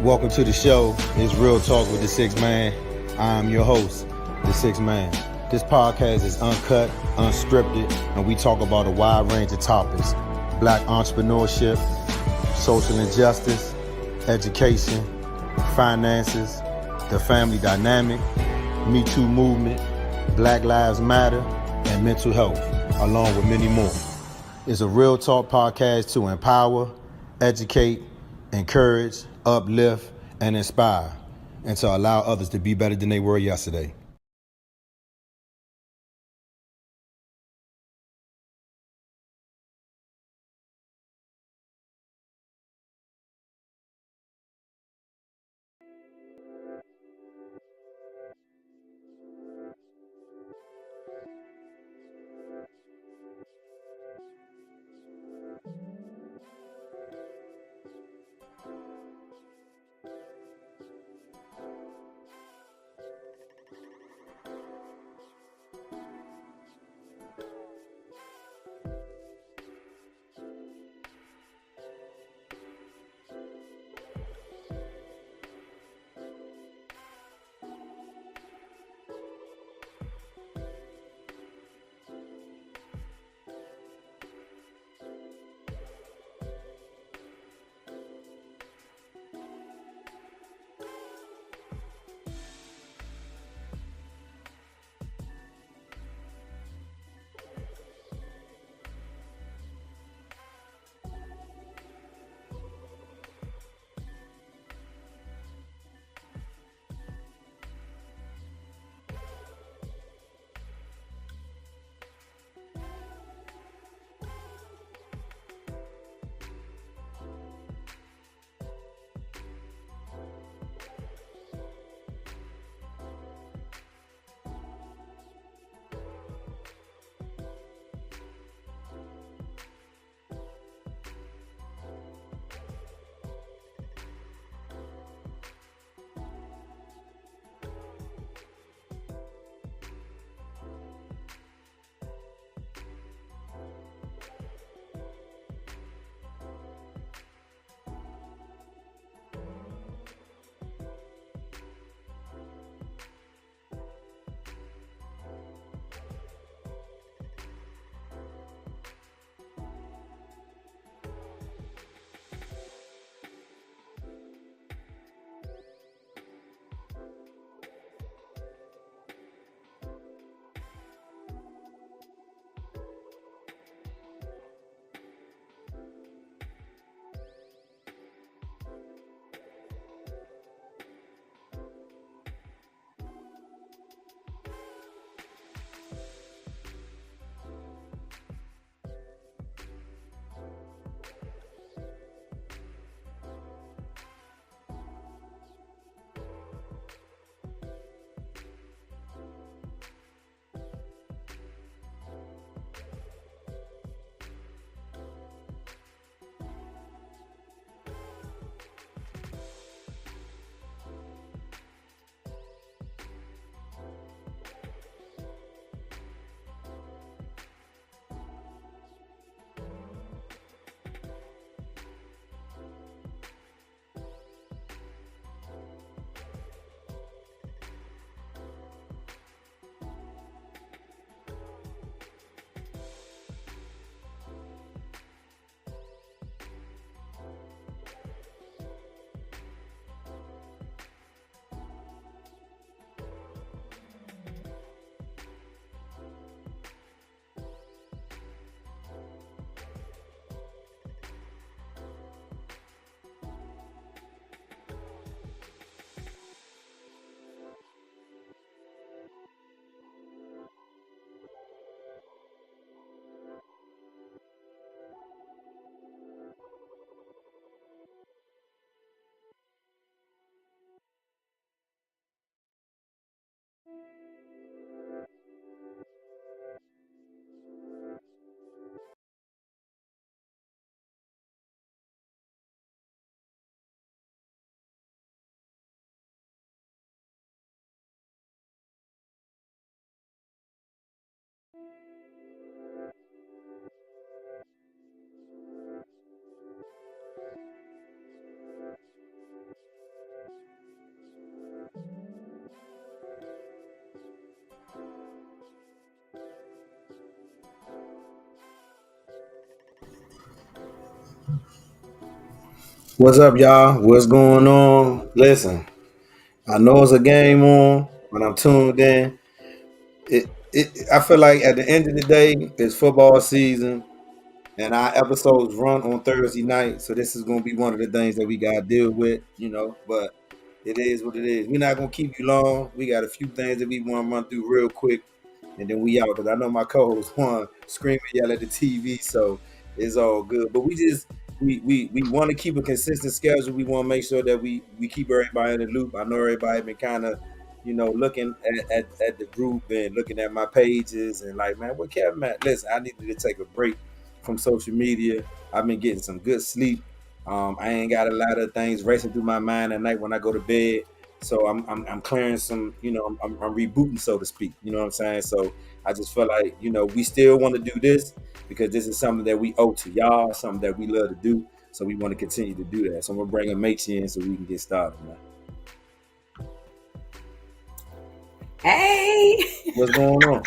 Welcome to the show. It's Real Talk with The6thman. I'm your host, The6thman. This podcast is uncut, unscripted, and we talk about a wide range of topics. Black entrepreneurship, social injustice, education, finances, the family dynamic, Me Too movement, Black Lives Matter, and mental health, along with many more. It's a Real Talk podcast to empower, educate, encourage, uplift, and inspire, and to allow others to be better than they were yesterday. What's up, y'all? What's going on? Listen, I know it's a game on when I'm tuned in. I feel like at the end of the day, it's football season, and our episodes run on Thursday night. So this is going to be one of the things that we got to deal with, But it is what it is. We're not going to keep you long. We got a few things that we want to run through real quick, and then we out because I know my co-host want to scream and yell at the TV, so it's all good. But we want to keep a consistent schedule. We want to make sure that we keep everybody in the loop. I know everybody been kind of looking at the group and looking at my pages and like, man, what Kevin at? Listen, I needed to take a break from social media. I've been getting some good sleep. I ain't got a lot of things racing through my mind at night when I go to bed. So I'm clearing some, I'm rebooting, so to speak. You know what I'm saying? So I just feel like, we still want to do this because this is something that we owe to y'all, something that we love to do. So we want to continue to do that. So I'm gonna bring a mate in so we can get started, man. Hey, What's going on?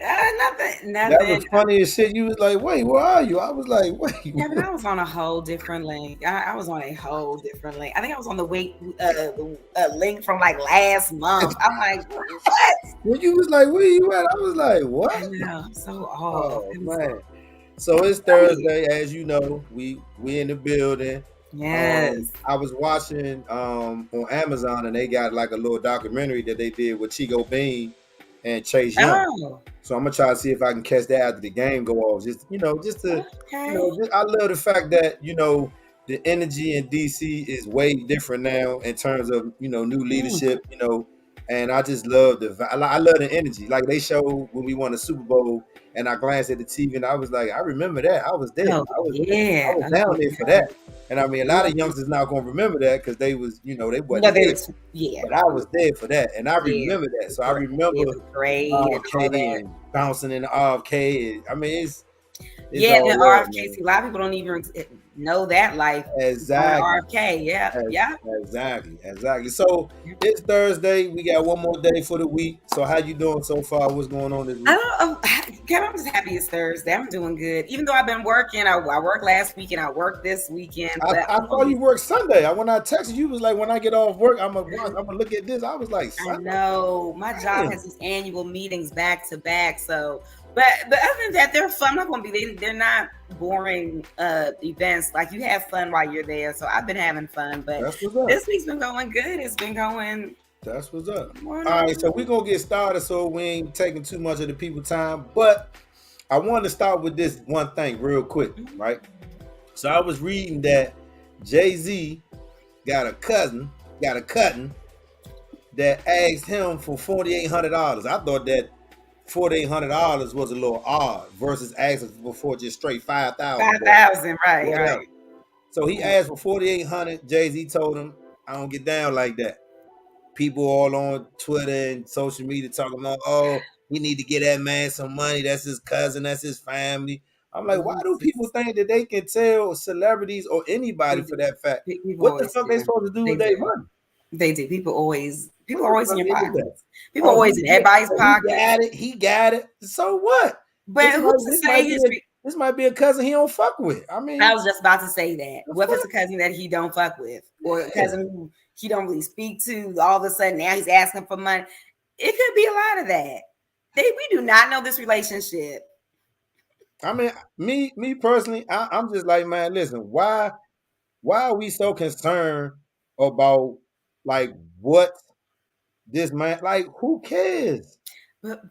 nothing. That was funny as shit. You was like, wait, where are you? I was like, wait. Yeah, but I was on a whole different link. I was on a whole different link. I think I was on the link from like last month. I'm like, what? When you was like, where you at? I was like, what? I know, I'm so off. Oh man. So it's Thursday, as you know. We in the building. Yes. I was watching on Amazon, and they got like a little documentary that they did with Chico Bean and Chase Young. Oh, So I'm gonna try to see if I can catch that after the game go off. Just to okay. I love the fact that the energy in DC is way different now in terms of new leadership. And I just love I love the energy. Like they showed when we won the Super Bowl, and I glanced at the TV, and I was like, I remember that. I was there. Oh, I yeah. was down there for that. And I mean, a lot of youngsters not gonna remember that because they was, they wasn't there. Yeah. But I was there for that, and I Yeah. remember that. So I remember great and all that. and bouncing in the RFK. I mean, it's Yeah, all the love, RFK. man. A lot of people don't even know that life. Exactly. RFK. Yeah. Exactly. So it's Thursday. We got one more day for the week. So how you doing so far? What's going on this week? I'm just happy it's Thursday. I'm doing good. Even though I've been working, I worked last weekend. I worked this weekend. I thought you worked Sunday. When I texted you, was like, when I get off work, I'm gonna look at this. I was like, Sunday? I know my job has these annual meetings back to back. So, but other than that, they're fun. I'm not gonna be. They're not boring events. Like you have fun while you're there. So I've been having fun. But this week's been going good. It's been going. That's what's up. All right, so we're gonna get started so we ain't taking too much of the people's time. But I wanted to start with this one thing real quick, right? So I was reading that Jay-Z got a cousin that asked him for $4,800. I thought that $4,800 was a little odd versus asking for just straight $5,000. $5,000, right. So he asked for $4,800. Jay-Z told him, I don't get down like that. People all on Twitter and social media talking about, oh, we need to get that man some money. That's his cousin. That's his family. I'm like, why do people think that they can tell celebrities or anybody for that fact? What the fuck they supposed to do with their money? They do. People always in your pockets. People always in everybody's pocket. He got it. So what? But who's to say this might be a cousin he don't fuck with? I mean, I was just about to say that. What if it's a cousin that he don't fuck with, or a cousin who he don't really speak to? All of a sudden now he's asking for money. It could be a lot of that. We do not know this relationship. I mean, me personally, I'm just like, man, listen, why are we so concerned about like what this man, like, who cares? But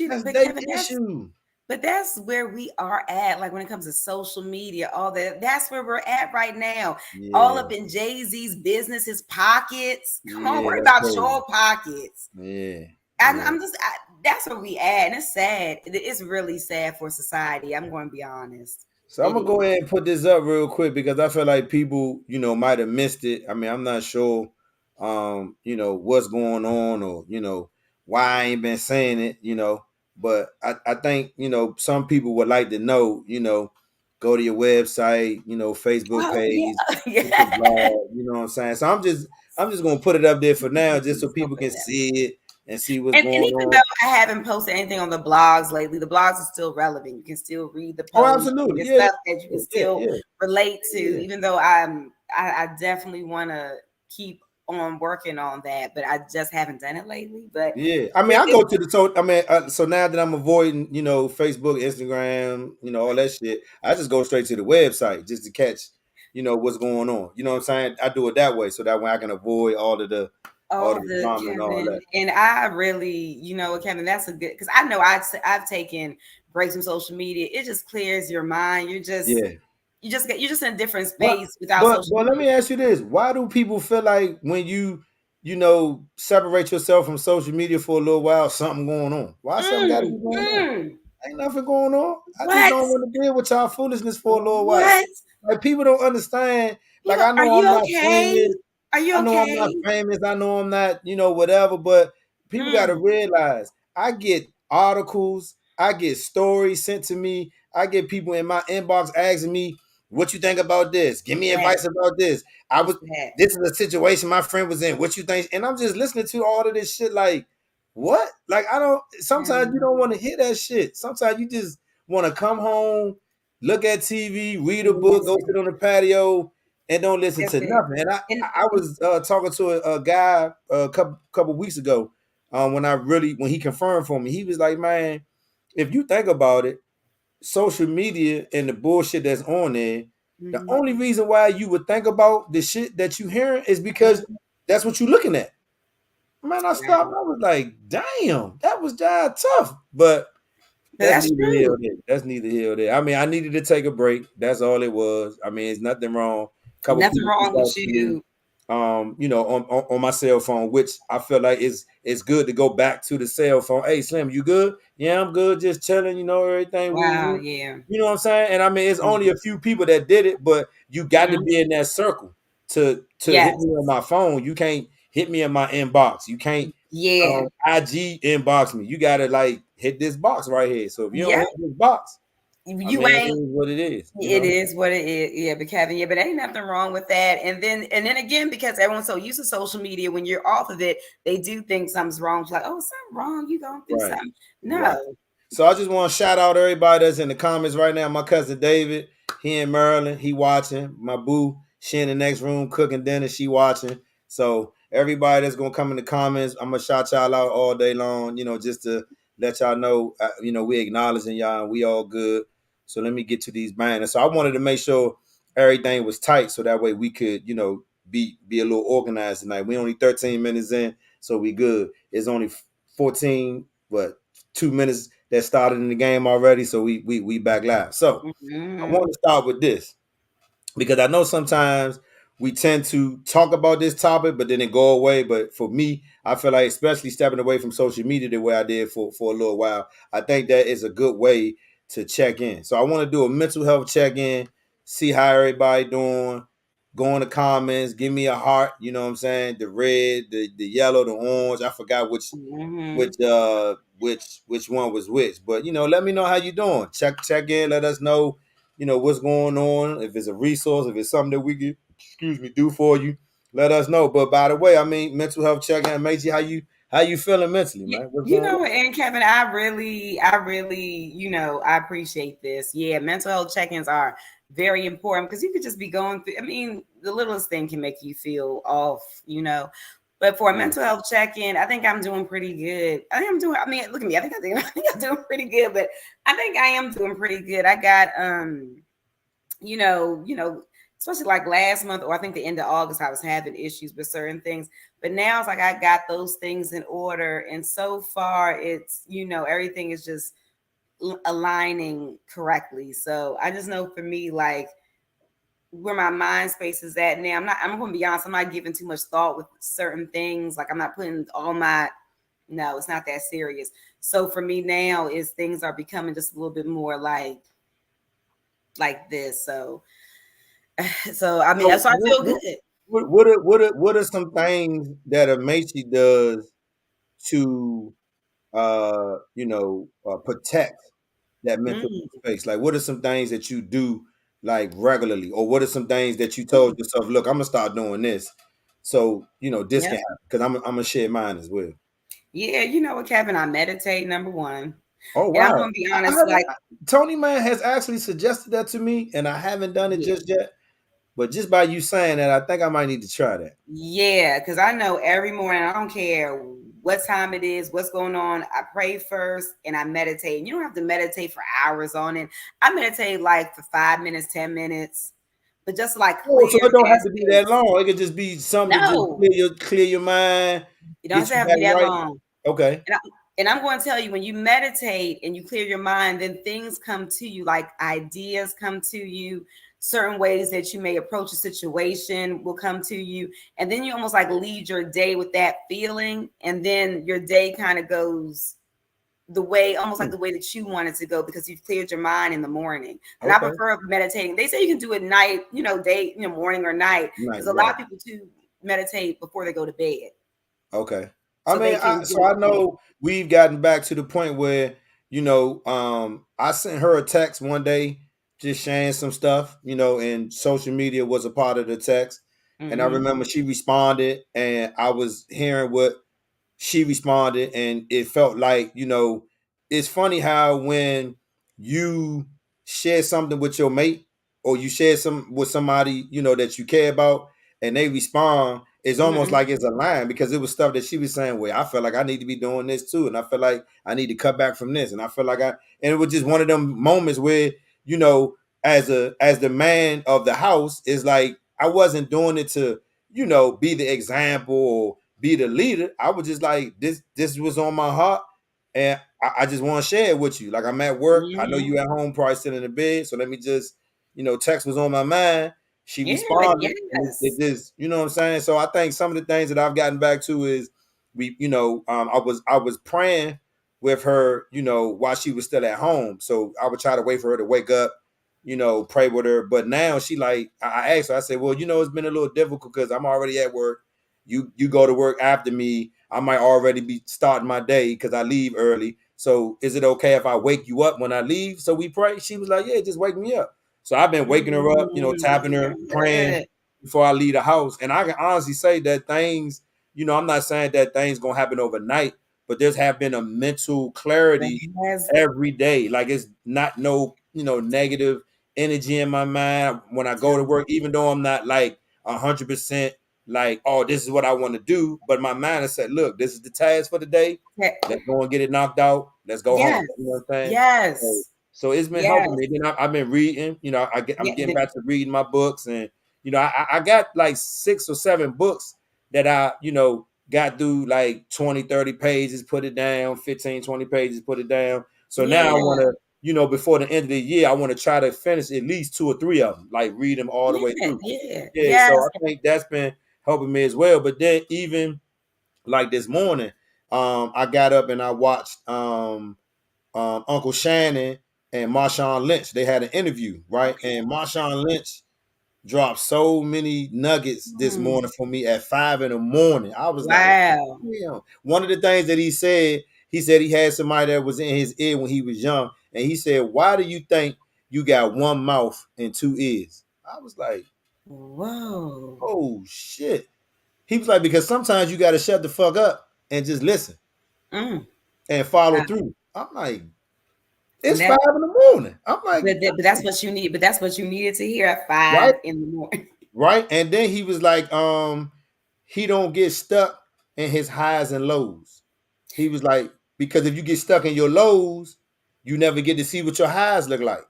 you that's Kevin, issue. But that's where we are at. Like when it comes to social media, all that, that's where we're at right now. Yeah. All up in Jay-Z's business, his pockets. Come on, worry about your pockets. Yeah. I'm just, that's where we at. And it's sad. It's really sad for society. I'm going to be honest. So I'm going to go ahead and put this up real quick because I feel like people, might have missed it. I mean, I'm not sure, what's going on or, why I ain't been saying it, but I think, some people would like to know, go to your website, Facebook page, blog, you know what I'm saying? So I'm just going to put it up there for now just so people can see it and see what's going on. And even though I haven't posted anything on the blogs lately, the blogs are still relevant. You can still read the posts. Oh, absolutely. Stuff that you can still relate to, even though I'm I definitely want to keep on working on that, but I just haven't done it lately. But Yeah, I mean, I go to the so now that I'm avoiding, Facebook, Instagram, all that shit, I just go straight to the website just to catch, what's going on. You know what I'm saying? I do it that way so that way I can avoid all all of the the drama and all Kevin, that. and I really, Kevin, that's a good, because I know I've taken breaks from social media. It just clears your mind. Yeah. You're just in a different But space without but social but let media. me ask you this: why do people feel like when you separate yourself from social media for a little while, something going on? Why something got to be Mm, going on? mm. Ain't nothing going on. I just What? don't want to deal with y'all foolishness for a little while. What? Like people don't understand. Like Are I know I'm you not okay? famous. Are you I know I'm not okay? famous. I know I'm not, whatever. But people got to Mm, realize I get articles, I get stories sent to me. I get people in my inbox asking me, "What you think about this? Give me that advice about this." I is was. that. This is a situation my friend was in. What you think? And I'm just listening to all of this shit. Like, what? Like, I don't. Sometimes you don't Mm, want to hear that shit. Sometimes you just want to come home, look at TV, read a book, go listen, sit on the patio, and don't listen that's to it. nothing. And I, And, I and was talking to a guy a couple weeks ago when he confirmed for me. He was like, "Man, if you think about it, social media and the bullshit that's on there, the mhm, only reason why you would think about the shit that you hearing is because mhm, that's what you're looking at." Man, I stopped. right. I was like, "Damn, that was just tough." But But that's that's neither here or true. there. That's neither here or there. I mean, I needed to take a break. That's all it was. I mean, it's nothing wrong. A couple Nothing people wrong reached with out to me, you. on my cell phone, which I feel like it's good to go back to the cell phone. Hey, Slim, you good? Yeah, I'm good. Just chilling. Everything woo Wow. woo. Yeah. You know what I'm saying? And I mean, it's Mhm, only a few people that did it, but you got to mhm. be in that circle to hit Yes. me on my phone. You can't hit me in my inbox. You can't Yeah. IG inbox me. You gotta like hit this box right here. So if you don't Yep. hit this box, I You mean, it ain't. is what it is. It is what it is. Yeah, but Kevin, yeah, but ain't nothing wrong with that. And then again, because everyone's so used to social media, when you're off of it, they do think something's wrong. It's like, oh, something wrong. You going through Right. something? Right. No. So I just want to shout out everybody that's in the comments right now. My cousin David, he in Maryland, he watching. My boo, she in the next room cooking dinner, she watching. So everybody that's gonna come in the comments, I'm gonna shout y'all out all day long. Just to let y'all know, we acknowledging y'all and we all good. So let me get to these banners. So I wanted to make sure everything was tight, so that way we could, be a little organized tonight. We only 13 minutes in, so we good. It's only 14, but 2 minutes that started in the game already, so we back live. So I Mhm. want to start with this because I know sometimes we tend to talk about this topic, but then it go away. But for me, I feel like, especially stepping away from social media the way I did for a little while, I think that is a good way to check in. So I want to do a mental health check in, see how everybody doing. Go in the comments, give me a heart. You know what I'm saying? The red, the yellow, the orange. I forgot Mhm. which one was which. But let me know how you doing. Check in, let us know, what's going on. If it's a resource, if it's something that we can, do for you, let us know. But by the way, I mean, mental health check in, Macy, how you feeling mentally, man? What's You going know, on? and Kevin, I really, I appreciate this. Yeah, mental health check-ins are very important because you could just be going through. I mean, the littlest thing can make you feel off. But for a Yeah. mental health check-in, I think I'm doing pretty good. I think I'm doing. I mean, look at me. I think I'm doing pretty good. But I think I am doing pretty good. I got especially like last month, or I think the end of August, I was having issues with certain things. But now it's like I got those things in order. And so far, everything is just aligning correctly. So I just know for me, like where my mind space is at now, I'm going to be honest, I'm not giving too much thought with certain things. Like I'm not putting all my, no, it's not that serious. So for me now is things are becoming just a little bit more like this. So I mean, So so I feel good. what are some things that a Macy does to protect that mental Mm, space? Like, what are some things that you do like regularly, or what are some things that you told yourself, look, I'm gonna start doing this, so this can yep. happen? Because I'm gonna share mine as well. Yeah, you know what, Kevin? I meditate, number one. Oh And I'm wow, gonna be I honest, haven't. like Tony Man has actually suggested that to me, and I haven't done it yeah, just yet. But just by you saying that, I think I might need to try that. Yeah, because I know every morning, I don't care what time it is, what's going on, I pray first and I meditate. And you don't have to meditate for hours on it. I meditate like for 5 minutes, 10 minutes, but just like Oh, so clear it don't have that to be that space. long. It could just be something to just No, clear your mind, you don't get you have to back be that right. long. Okay. And I'm going to tell you, when you meditate and you clear your mind, then things come to you, like ideas come to you, certain ways that you may approach a situation will come to you. And then you almost like lead your day with that feeling. And then your day kind of goes the way, almost like the way that you want it to go, because you've cleared your mind in the morning. And I Okay. prefer meditating. They say you can do it night, day, morning or night, Right, because a lot right. of people too meditate before they go to bed. Okay. I So mean, they can so do I it. know we've gotten back to the point where, I sent her a text one day just sharing some stuff, and social media was a part of the text. And I Mm-hmm. remember she responded and I was hearing what she responded, and it felt like, it's funny how when you share something with your mate or you share some with somebody that you care about, and they respond, it's almost Mm-hmm. like it's a line, because it was stuff that she was saying, well, I feel like I need to be doing this too, and I feel like I need to cut back from this, and I feel like and it was just one of them moments where, as the man of the house, is like I wasn't doing it to be the example or be the leader. I was just like, this was on my heart, and I just want to share it with you. Like, I'm at work. I know Mm-hmm. you at home, probably sitting in the bed. So let me just, text was on my mind. She Yeah, responded. And it yes. just, you know what I'm saying? So I think some of the things that I've gotten back to is I was praying with her, while she was still at home. So I would try to wait for her to wake up, pray with her. But now she like, I asked her, I said, well, it's been a little difficult because I'm already at work. You go to work after me. I might already be starting my day because I leave early. So is it okay if I wake you up when I leave? So we pray. She was like, yeah, just wake me up. So I've been waking her up, tapping her, praying Good. before I leave the house. And I can honestly say that things, I'm not saying that things gonna happen overnight, but there's have been a mental clarity Yes. every day. Like, it's not no, negative energy in my mind when I go to work, even though I'm not like 100% like, oh, this is what I want to do. But my mind has said, look, this is the task for the day. Let's go and get it knocked out. Let's go home. Yes. You know what I'm saying? So, Yes. so it's been helping Yes. me. Then I've been reading. I'm Yeah. getting back to reading my books, and I got like 6 or 7 books that I got through like 20, 30 pages, put it down, 15, 20 pages, put it down. So now I want Yeah. to, before the end of the year, I want to try to finish at least 2 or 3 of them, like read them all the way Yeah. through. Yeah. Yeah, so Yes. I think that's been helping me as well. But then even like this morning, I got up and I watched Uncle Shannon and Marshawn Lynch. They had an interview, right? Okay. And Marshawn Lynch dropped so many nuggets this Hmm. morning for me at 5 a.m. I was like, Wow. damn. One of the things that he said he had somebody that was in his ear when he was young, and he said, "Why do you think you got one mouth and 2 ears?" I was like, Whoa. "Oh shit." He was like, because sometimes you got to shut the fuck up and just listen Mm. and follow Wow. through. I'm like, And it's that, 5 in the morning. I'm like, but that's what you need. But that's what you needed to hear at right, 5 in the morning. right. And then he was like, he don't get stuck in his highs and lows. He was like, because if you get stuck in your lows, you never get to see what your highs look like.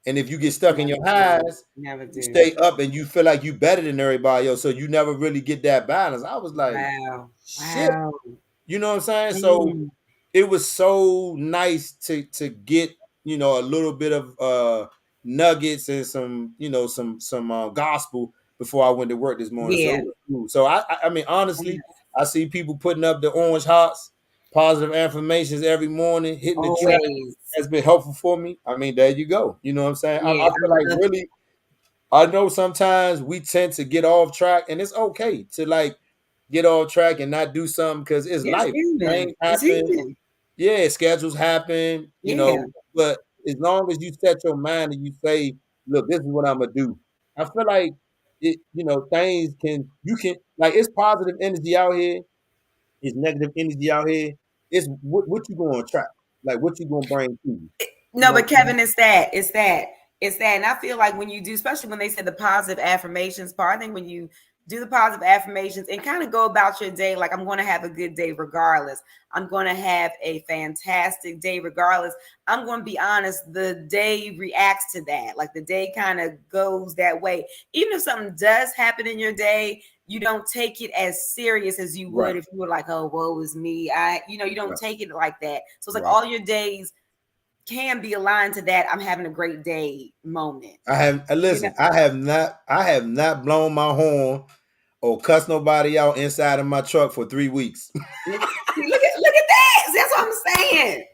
And if you get stuck in Never your do. highs, Never you do. stay up and you feel like you better than everybody else. So you never really get that balance. I was like, Wow. shit. Wow. You know what I'm saying? So Mm. it was so nice to get a little bit of nuggets and some some gospel before I went to work this morning. So Yeah. it was cool. So I mean, honestly, I see people putting up the orange hearts, positive affirmations every morning, hitting the track. Always. Has been helpful for me. I mean, there you go. You know what I'm saying? I Yeah. feel like really, I know sometimes we tend to get off track, and it's okay to like get off track and not do something because it's It's life. human. Things It's happen. human. Yeah, schedules happen, Yeah. but as long as you set your mind and you say, look, this is what I'm gonna do. I feel like things you can like it's positive energy out here, it's negative energy out here. It's what you gonna attract, like what you gonna bring to you. You No, know but what I'm saying? Kevin, it's that. It's that. It's that. And I feel like when you do, especially when they said the positive affirmations part, I think when you do the positive affirmations and kind of go about your day, like I'm going to have a good day regardless. I'm going to have a fantastic day regardless. I'm going to be honest, the day reacts to that. Like the day kind of goes that way. Even if something does happen in your day, you don't take it as serious as you would if you were like, oh, woe is me. You don't take it like that. So it's like all your days can be aligned to that I'm having a great day moment. Listen, I have not blown my horn or cussed nobody out inside of my truck for 3 weeks. look at that. See, that's what I'm saying.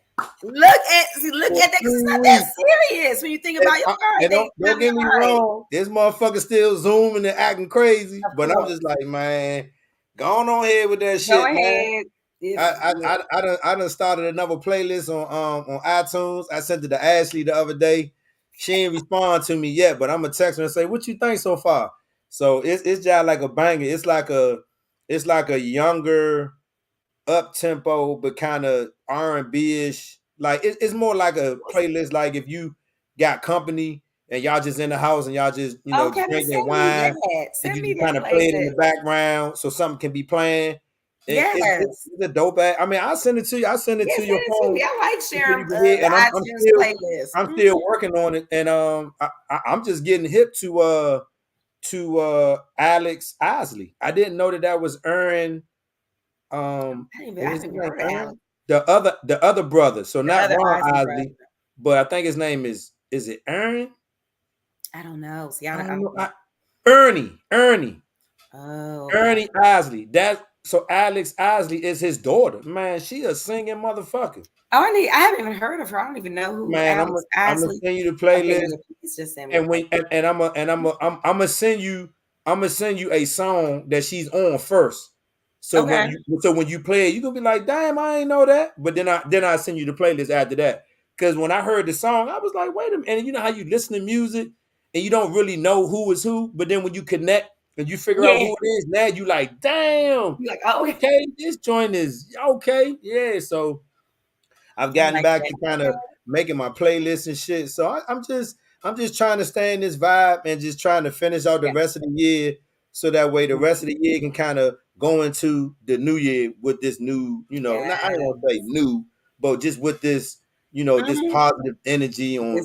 Look at that. It's not that serious when you think about your car. Don't get me wrong. This motherfucker still zooming and acting crazy, but I'm just like, man, go on ahead with that shit, man. I done started another playlist on iTunes. I sent it to Ashley the other day. She ain't respond to me yet, but I'm gonna text her and say, "What you think so far?" So it's just like a banger. It's like a younger, up tempo, but kind of R&B ish. Like it's more like a playlist. Like if you got company and y'all just in the house and y'all just drinking wine, and you kind of play it in the background so something can be playing. It's a dope ass. I mean, I'll send it to you. I'll send it to your phone. I like sharing and I'm still working on it, and I'm just getting hip to Alex Isley. I didn't know that was Aaron. The other brother. So not Ron Isley, but I think his name is it Aaron? I don't know. See, I don't know. Ernie. Oh, Ernie Isley. So Alex Isley is his daughter. Man, she a singing motherfucker. I haven't even heard of her. I don't even know who. Man, I'm gonna send you the playlist. I'm gonna send you a song that she's on first. So when you play it, you gonna be like, damn, I ain't know that. But then I send you the playlist after that. Because when I heard the song, I was like, wait a minute. And you know how you listen to music and you don't really know who is who, but then when you connect and you figure out who it is, now you like, damn, you're like, oh, okay, this joint is okay. Yeah. So I've gotten back to kind of making my playlist and shit. So I'm just trying to stay in this vibe and just trying to finish out the rest of the year, so that way the rest of the year can kind of go into the new year with this new, I don't want to say new, but just with this, this positive energy on,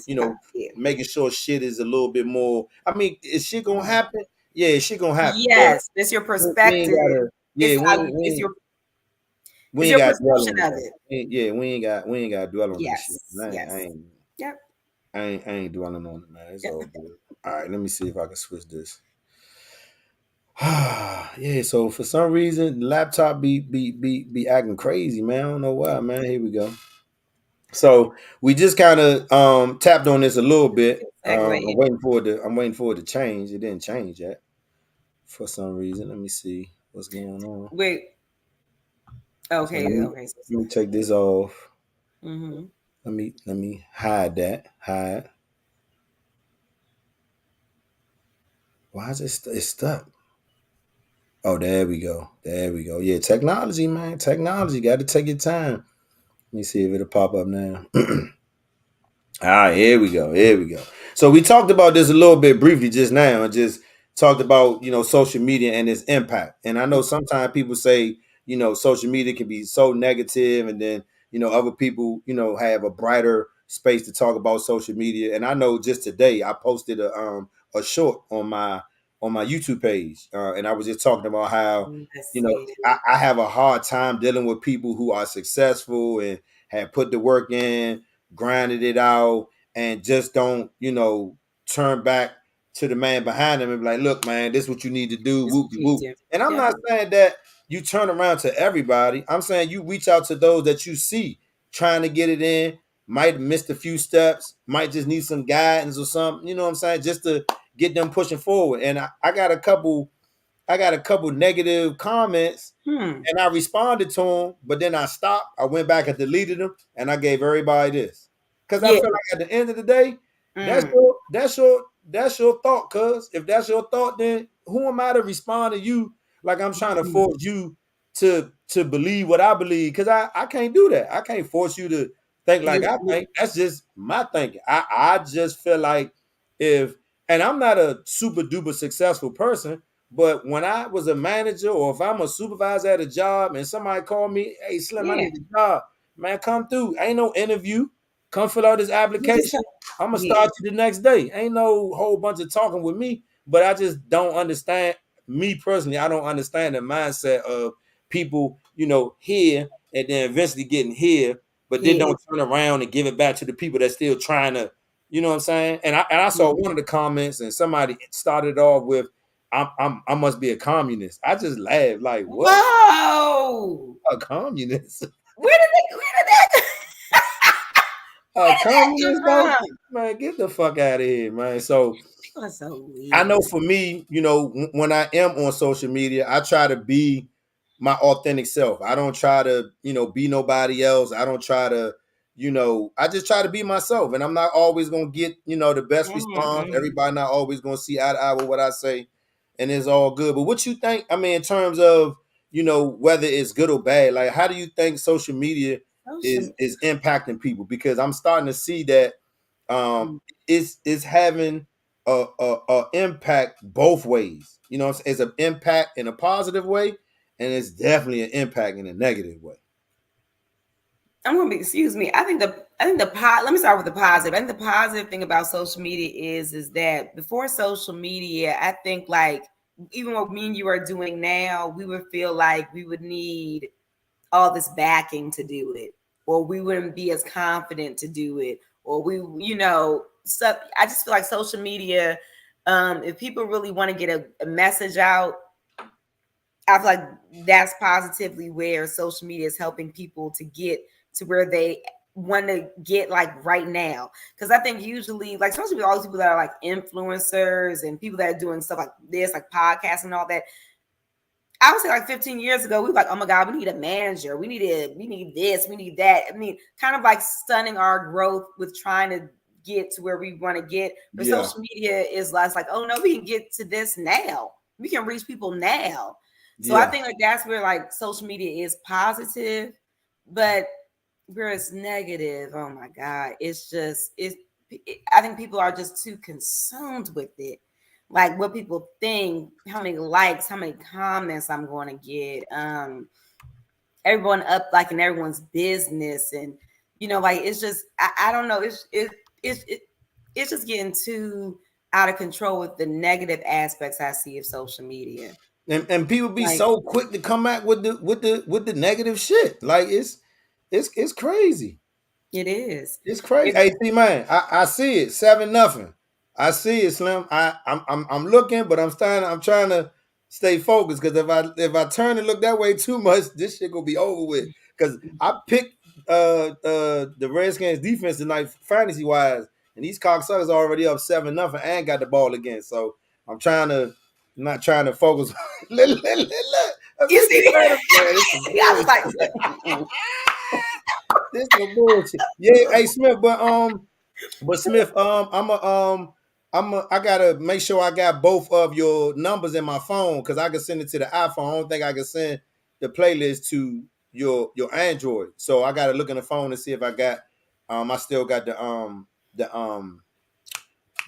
making sure shit is a little bit more. I mean, is shit gonna happen? Yeah, shit gonna happen. Yes, it's your perspective. We ain't got to dwell on it. Yeah, we ain't got to dwell on this shit. I ain't dwelling on it, man. It's all good. All right, let me see if I can switch this. Yeah, so for some reason, the laptop be acting crazy, man. I don't know why, man. Here we go. So we just kind of tapped on this a little bit. I'm waiting for it to change. It didn't change yet for some reason. Let me see what's going on. Wait. Okay. Let me take this off. Mm-hmm. Let me hide that. Hide. Why is it's stuck? Oh, there we go. Yeah, technology, man. Technology. Got to take your time. Let me see if it'll pop up now. All right, here we go. So we talked about this a little bit briefly just now, and just talked about, social media and its impact. And I know sometimes people say, social media can be so negative, and then, other people, have a brighter space to talk about social media. And I know just today I posted a short on my YouTube page, and I was just talking about how, I have a hard time dealing with people who are successful and have put the work in, grinded it out, and just don't, turn back to the man behind them and be like, look, man, this is what you need to do. Whoop, whoop. And I'm not saying that you turn around to everybody. I'm saying you reach out to those that you see trying to get it in, might have missed a few steps, might just need some guidance or something, you know what I'm saying? Just to get them pushing forward. And I got a couple negative comments, and I responded to them, but then I stopped. I went back and deleted them, and I gave everybody this. Because I feel like at the end of the day, that's your thought, cuz. If that's your thought, then who am I to respond to you like I'm trying to force you to believe what I believe? Because I can't do that. I can't force you to think like I think. That's just my thinking. I just feel like if and I'm not a super duper successful person, but when I was a manager or if I'm a supervisor at a job and somebody called me, hey Slim, I Yeah. need a job, man, come through. Ain't no interview. Come fill out this You just application. I'm gonna yeah. start you the next day. Ain't no whole bunch of talking with me, but I just don't understand. Me personally, I don't understand the mindset of people, here and then eventually getting here, but then Yeah. don't turn around and give it back to the people that's still trying to, you know what I'm saying? And I saw one of the comments and somebody started off with, I must be a communist. I just laughed like, what? Whoa. A communist? Where did A that come communist though? from? Man, get the fuck out of here, man. So People are so I know weird. for me, when I am on social media, I try to be my authentic self. I don't try to, be nobody else. I don't try to, I just try to be myself. And I'm not always gonna get, the best response. Mm-mm. Everybody not always gonna see eye to eye with what I say, and it's all good. But what you think? I mean, in terms of, whether it's good or bad, like how do you think social media is Social. is impacting people? Because I'm starting to see that Mm. it's having a impact both ways. It's an impact in a positive way, and it's definitely an impact in a negative way. I'm gonna be. Excuse me. Let me start with the positive. I think the positive thing about social media is that before social media, I think like even what me and you are doing now, we would feel like we would need all this backing to do it, or we wouldn't be as confident to do it, or stuff. I just feel like social media, if people really want to get a message out, I feel like that's positively where social media is helping people to get to where they want to get like right now. Because I think usually, like, especially with all these people that are like influencers and people that are doing stuff like this, like podcasts and all that, I would say like 15 years ago, we were like, oh my God, we need a manager. We need this, we need that. I mean, kind of like stunning our growth with trying to get to where we want to get. But Yeah, social media is less like, oh no, we can get to this now. We can reach people now. So I yeah. think like that's where like social media is positive, but where it's negative, oh my God, I think people are just too consumed with it, like what people think, how many likes, how many comments I'm going to get, everyone up like in everyone's business, and like it's just I don't know, it's just getting too out of control with the negative aspects I see of social media. And people be Like so quick to come back with the negative shit. Like it's crazy. it is. It's crazy. It, Hey, see, man, I see it. 7-0. I see it, Slim. I'm looking, but I'm trying to stay focused because if I turn and look that way too much, this shit gonna be over with. Because I picked the Redskins defense tonight, fantasy wise, and these cocksuckers already up 7-0 and got the ball again. So I'm not trying to focus. Look, you see, man, this some I was like, bullshit. This some bullshit. Yeah, hey Smith, but Smith, I gotta make sure I got both of your numbers in my phone because I can send it to the iPhone. I don't think I can send the playlist to your Android. So I gotta look in the phone to see if I got I still got the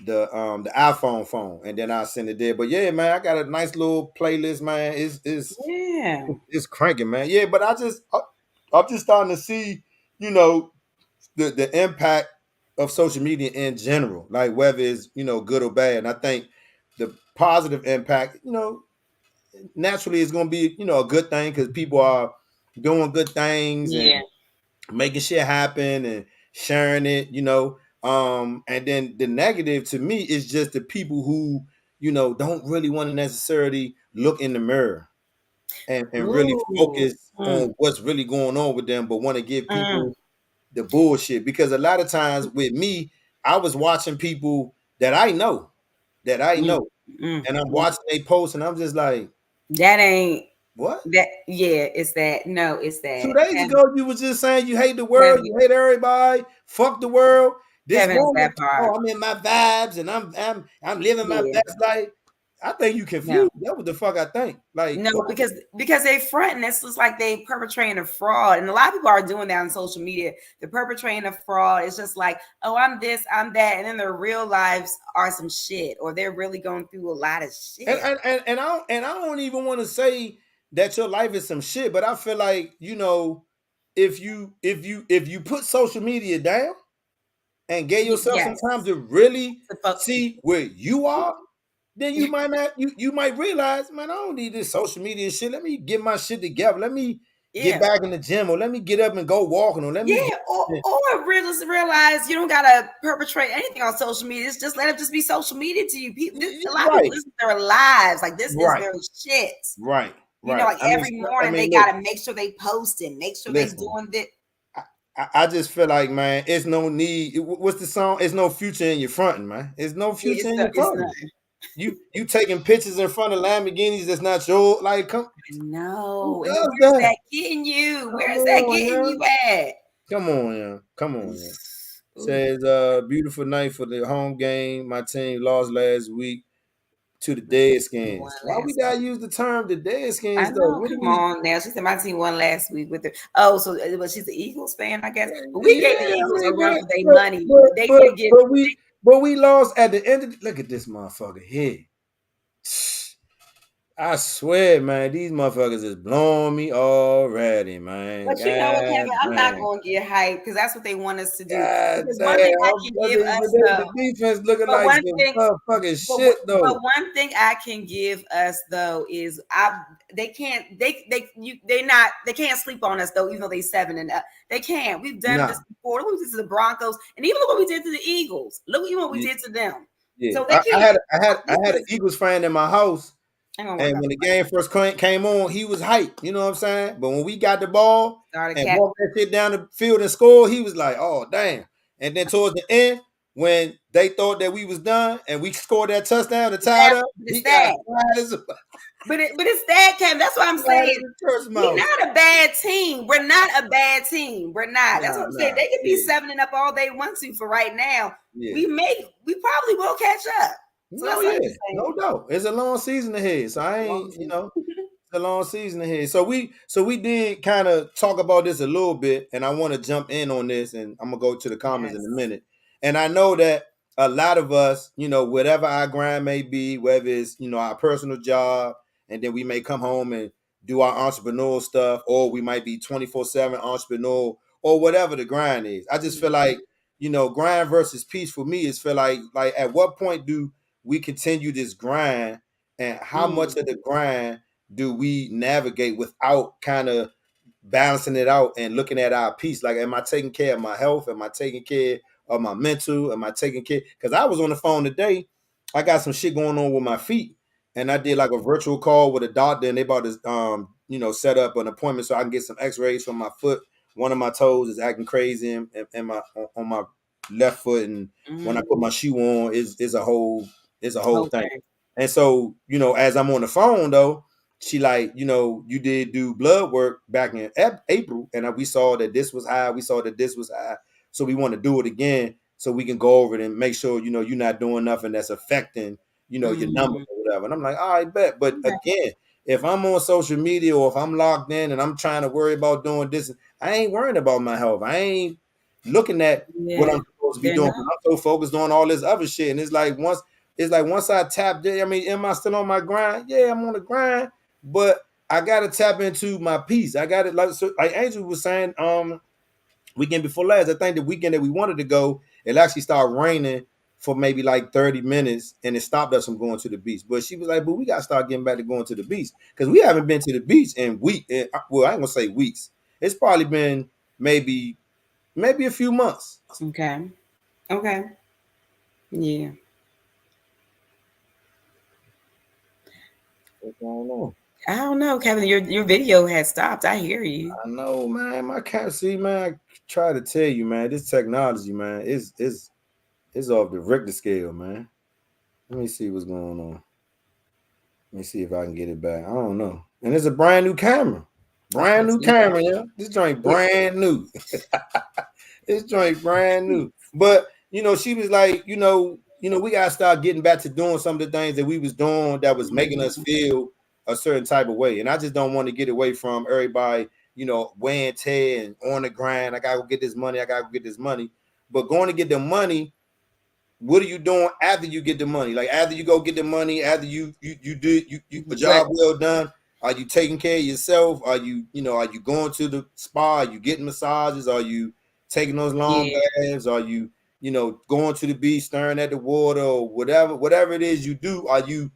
the iPhone phone, and then I'll send it there. But yeah, man, I got a nice little playlist, man. yeah, It's cranking, man. Yeah, but I'm just starting to see, you know, the impact of social media in general, like whether it's good or bad. And I think the positive impact, naturally is going to be a good thing because people are doing good things and yeah. making shit happen and sharing it, and then the negative to me is just the people who don't really want to necessarily look in the mirror and really Ooh, focus on what's really going on with them, but want to give mm, people the bullshit. Because a lot of times with me, I was watching people that I mm, know, mm, and I'm mm. watching they posts, and I'm just like, That ain't what? that. Yeah, it's that. No, it's Two that. days ago, you was just saying you hate the world, Heavy, you hate everybody, fuck the world. This heavy is morning, that part. oh, I'm in my vibes, and I'm living my Yeah, best life. I think you confused. That's what the fuck I think. Like, no, because they front, and it's just like they perpetrating a fraud, and a lot of people are doing that on social media. They're perpetrating a fraud. It's just like, oh, I'm this, I'm that, and then their real lives are some shit, or they're really going through a lot of shit. And I don't even want to say that your life is some shit, but I feel like, you know, if you put social media down and gave yourself some time to really see where you are, then you might not you might realize, man, I don't need this social media shit. Let me get my shit together. Let me get back in the gym, or let me get up and go walking, or let me or realize you don't gotta perpetrate anything on social media. It's just let it just be social media to you. People, a lot of people listen to their lives. Like this is their shit. Right. You know, like every morning they gotta make sure they post it, make sure they doing this. I just feel like, man, it's no need. What's the song? It's no future in your fronting, man. It's no future in your fronting. You taking pictures in front of Lamborghinis that's not your, like, come. No, where's that getting you? Where's that getting you at? Come on, yeah. Says beautiful night for the home game. My team lost last week to the Deadskins. Why we gotta use the term the Deadskins though? Come on now. She said my team won last week with her. Oh, so but she's an Eagles fan, I guess. But we gave the Eagles a run for their money. But we lost at the end of look at this motherfucker here. I swear, man, these motherfuckers is blowing me already, man. But you know what, Kevin? I'm not going to get hyped because that's what they want us to do. One thing I can give us, the defense looking like some motherfucking shit, though. But one thing I can give us though is they can't sleep on us though, even though they 7-0. They can't. We've done this before. Look what we did to the Broncos, and even look what we did to the Eagles. Look even what we did to them. Yeah. So I had an Eagles fan in my house. And when the game first came on, he was hyped. You know what I'm saying? But when we got the ball and walked that shit down the field and scored, he was like, "Oh damn!" And then towards the end, when they thought that we was done and we scored that touchdown to tie it up, he got But it's that, Kevin. That's what I'm saying. We're not a bad team. We're not a bad team. We're not. That's what I'm saying. They could be 7-0 all they want to for right now. Yeah. We probably will catch up. So no doubt. It's a long season ahead. So I ain't, it's a long season ahead. So we did kind of talk about this a little bit, and I want to jump in on this, and I'm gonna go to the comments in a minute. And I know that a lot of us, whatever our grind may be, whether it's our personal job, and then we may come home and do our entrepreneurial stuff, or we might be 24/7 entrepreneur, or whatever the grind is. I just feel like, grind versus peace for me is feel like at what point do we continue this grind, and how much of the grind do we navigate without kind of balancing it out and looking at our peace? Like, am I taking care of my health? Am I taking care of my mental? Am I taking care? Because I was on the phone today. I got some shit going on with my feet, and I did like a virtual call with a doctor, and they about to set up an appointment so I can get some x-rays from my foot. One of my toes is acting crazy and on my left foot, and when I put my shoe on, is a whole thing. And so, as I'm on the phone though, she like, you did do blood work back in April, and we saw that this was high. We saw that this was high. So we want to do it again so we can go over it and make sure, you're not doing nothing that's affecting, your numbers or whatever. And I'm like, all right, bet. But again, if I'm on social media or if I'm locked in and I'm trying to worry about doing this, I ain't worrying about my health. I ain't looking at what I'm supposed to be doing. I'm so focused on all this other shit. And it's like once I tap there, I mean, am I still on my grind? Yeah, I'm on the grind, but I gotta tap into my peace. I got it like Angel was saying, weekend before last. I think the weekend that we wanted to go, it actually started raining for maybe like 30 minutes, and it stopped us from going to the beach. But she was like, "But we gotta start getting back to going to the beach because we haven't been to the beach in weeks. Well, I ain't gonna say weeks. It's probably been maybe a few months." Okay. Yeah. I don't know, Kevin. Your video has stopped. I hear you. I know, man. My cat, see, man. I try to tell you, man. This technology, man, is off the Richter scale, man. Let me see what's going on. Let me see if I can get it back. I don't know. And it's a brand new camera. Brand new camera, yeah. This joint brand new. This joint brand new. But she was like, we gotta start getting back to doing some of the things that we was doing that was making us feel a certain type of way. And I just don't want to get away from everybody, weighing tear and on the grind. I gotta go get this money. I gotta go get this money. But going to get the money, what are you doing after you get the money? Like after you go get the money, after you do a job well done, are you taking care of yourself? Are you going to the spa? Are you getting massages? Are you taking those long baths? Are you going to the beach, staring at the water, or whatever it is you do? Are you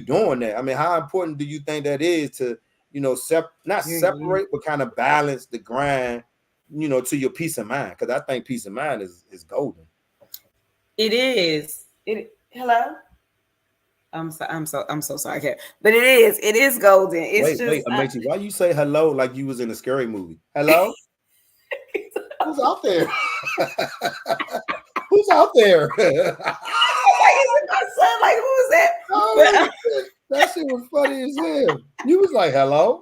doing that? I mean, how important do you think that is to not separate, but kind of balance the grind, to your peace of mind? Because I think peace of mind is golden. It is. Hello. I'm so sorry, but it is golden. It's wait, Amici, why you say hello like you was in a scary movie? Hello. Who's out there? Who's out there? Like, is it my son? Like, who is that? Oh, that shit was funny as hell. You was like, hello?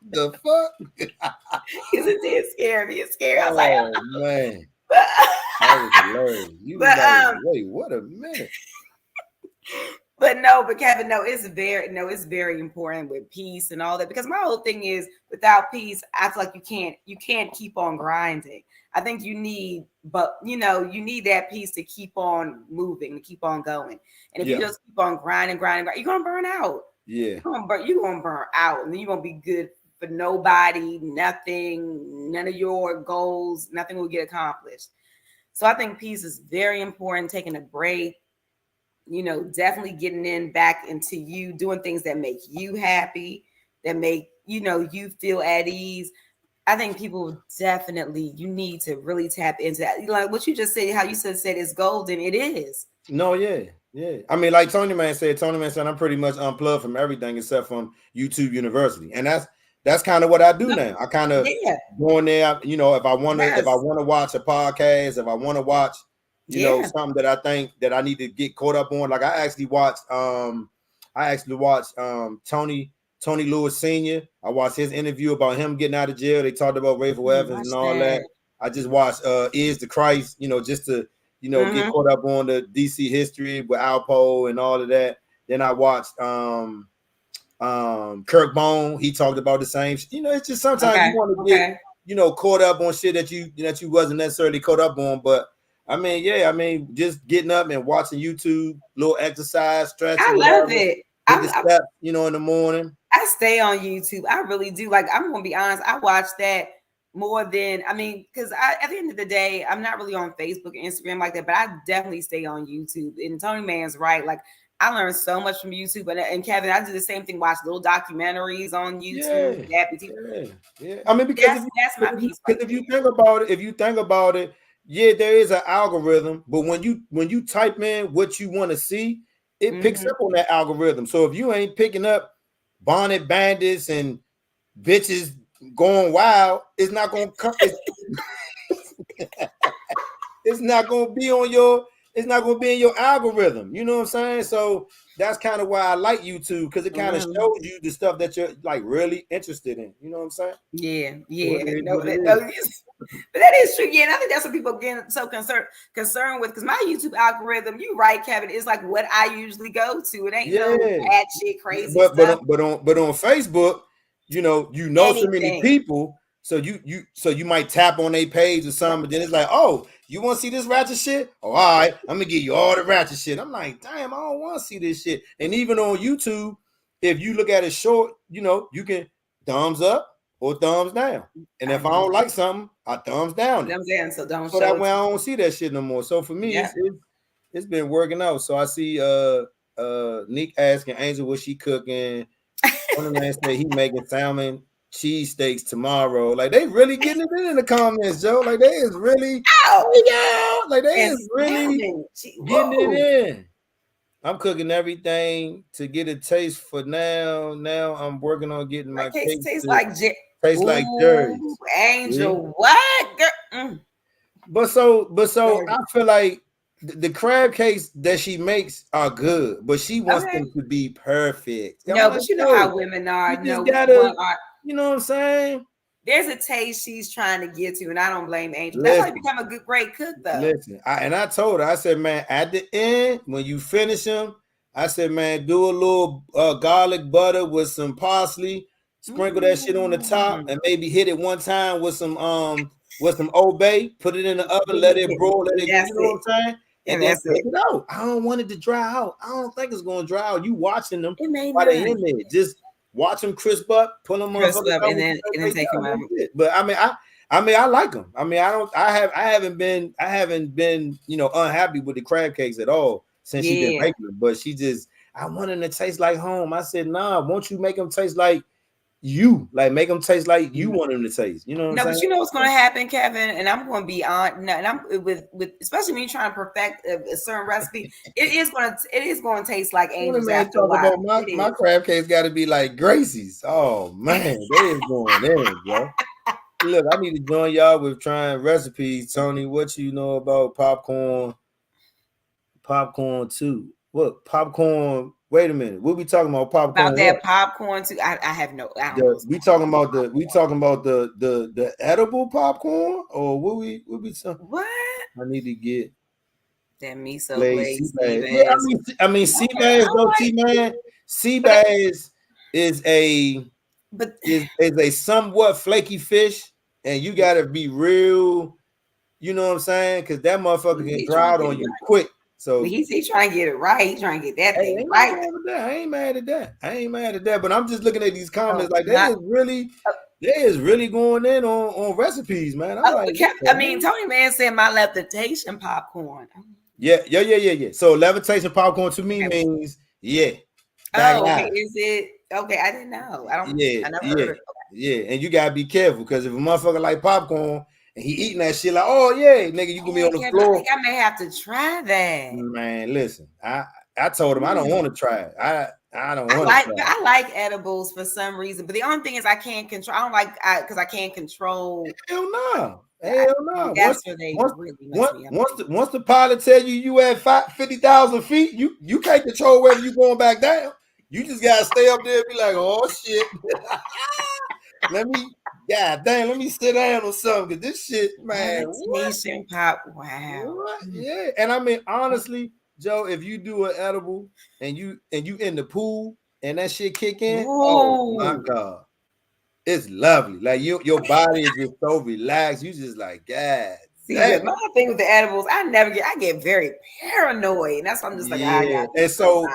The fuck? Because it did scare me. It's scary. I was oh, man. That was hilarious. You was like, wait, what a minute. But Kevin, it's very important with peace and all that, because my whole thing is without peace, I feel like you can't keep on grinding. I think you need that peace to keep on moving, to keep on going. And if you just keep on grinding, you're gonna burn out. Yeah. You're gonna burn out, and then you're gonna be good for nobody, nothing, none of your goals, nothing will get accomplished. So I think peace is very important, taking a break, definitely getting in back into you, doing things that make you happy, that make, you feel at ease. I think people definitely, you need to really tap into that. Like what you just said, how you said it's golden. It is. No, yeah. I mean, like Tony Man said, I'm pretty much unplugged from everything except from YouTube University. And that's kind of what I do now. I kind of go in there, if I want to watch a podcast, if I want to watch something that I think that I need to get caught up on. Like I actually watched Tony Lewis Sr. I watched his interview about him getting out of jail. They talked about Rayful Evans and all that. I just watched Is the Christ, just to get caught up on the DC history with Alpo and all of that. Then I watched Kirk Bone. He talked about the same. It's just sometimes you want to get caught up on shit that you wasn't necessarily caught up on, but I mean, just getting up and watching YouTube, little exercise, stretching. I love it. Get the steps, in the morning. I stay on YouTube. I really do. Like, I'm gonna be honest. I watch that more than because at the end of the day, I'm not really on Facebook and Instagram like that. But I definitely stay on YouTube. And Tony Man's right. Like, I learned so much from YouTube. And Kevin, I do the same thing. Watch little documentaries on YouTube. Yeah. I mean, because that's my piece. If you think about it. Yeah, there is an algorithm, but when you type in what you want to see, it picks up on that algorithm. So if you ain't picking up bonnet bandits and bitches going wild, it's not gonna come. It's not gonna be on your. It's not gonna be in your algorithm. You know what I'm saying? So that's kind of why I like YouTube, because it kind of shows you the stuff that you're like really interested in. You know what I'm saying? Yeah. But that is true. Yeah, and I think that's what people get so concerned with, because my YouTube algorithm, you right, Kevin, is like what I usually go to. It ain't no bad shit, crazy stuff. But on Facebook, so many people, so you might tap on their page or something, but then it's like, oh, you want to see this ratchet shit? Oh, all right, I'm gonna give you all the ratchet shit. I'm like, damn, I don't want to see this shit. And even on YouTube, if you look at it short, you can thumbs up or thumbs down. And if I don't like something, I thumbs down. So don't. So that way I don't see that shit no more. So for me, it's been working out. So I see Nick asking Angel what she cooking. One man say he making salmon cheesesteaks tomorrow. Like, they really getting it in the comments, Joe. Like, they is really like they is really getting it in. I'm cooking everything to get a taste for now. Now I'm working on getting my cake taste like Jerry's. Angel, what? But I feel like the crab cakes that she makes are good, but she wants them to be perfect. No, but you know how women are. You know what I'm saying? there's a taste she's trying to get to, and I don't blame Angel. That's why you become a great cook, though. Listen, I told her, I said, man, at the end, when you finish them, I said, man, do a little garlic butter with some parsley, sprinkle that shit on the top, and maybe hit it one time with some Old Bay, put it in the oven, let it broil, let it, you know what I'm saying? And then take it out. I don't want it to dry out. I don't think it's gonna dry out. You watching them while they in there. Just watch them crisp up, pull them crisp up, and then take them out. But I mean, I like them. I mean, I haven't been, unhappy with the crab cakes at all since she did regular. But I want them to taste like home. I said, nah, won't you make them taste like you? Like, make them taste like you want them to taste. You know what I'm saying? But you know what's going to happen, Kevin? And I'm going to be on. And I'm with especially when you're trying to perfect a certain recipe. It is going to taste like Angel's after a while. My crab cakes got to be like Gracie's. Oh man, they is going in, bro. Look, I need to join y'all with trying recipes. Tony, what you know about popcorn? Popcorn too. What popcorn? Wait a minute. We'll be talking about popcorn. About that popcorn too. I have no. We talking about the edible popcorn, or what we talking? What? I need to get that miso glaze. Yeah, I mean, sea bass though, T-man. Sea bass is a somewhat flaky fish, and you gotta be real. You know what I'm saying? Because that motherfucker can dry out on you quick. So he's trying to get it right. He's trying to get that thing right. I ain't mad at that. But I'm just looking at these comments like they is really going in on recipes, man. I'm like, Tony Man said my levitation popcorn. Yeah. So levitation popcorn to me means okay. Is it okay? I didn't know. I never heard of it. Yeah, and you gotta be careful because if a motherfucker like popcorn and he eating that shit like, oh yeah, nigga, you gonna be on the floor. I think I may have to try that. Man, listen, I told him I don't want to try it. I don't want to try it. I like edibles for some reason, but the only thing is I can't control. I don't like because I can't control. Hell no. That's where they really mess me up. Once the pilot tell you at 50,000 feet, you can't control whether you going back down. You just gotta stay up there and be like, oh shit. Let me sit down or something. Cause this shit, man. Pop, wow. What? Yeah, and I mean honestly, Joe, if you do an edible and you in the pool and that shit kick in, oh my god, it's lovely. Like your body is just so relaxed. You just like, God. See, my thing with the edibles, I get very paranoid, and that's why I'm just like, And so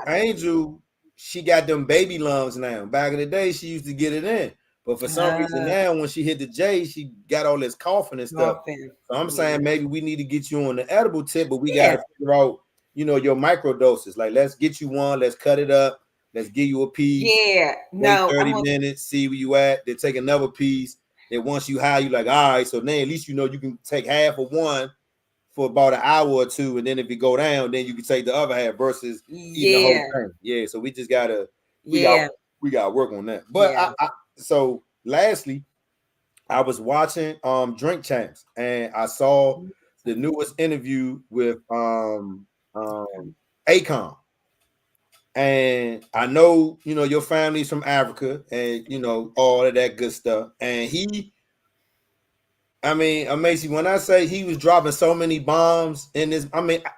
Angel, she got them baby lungs now. Back in the day, she used to get it in. But for some reason now, when she hit the J, she got all this coughing and stuff. So I'm saying maybe we need to get you on the edible tip, but we got to figure out, your micro doses. Like, let's get you one, let's cut it up, let's give you a piece. Yeah, wait 30 minutes, see where you at. Then take another piece. Then once you high, you like, all right. So then at least you can take half of one for about an hour or two, and then if you go down, then you can take the other half versus eating the whole thing. Yeah, so we just gotta we gotta work on that. But so lastly, I was watching Drink Champs, and I saw the newest interview with Akon. And I know your family's from Africa and all of that good stuff. And Macy, when I say he was dropping so many bombs in this,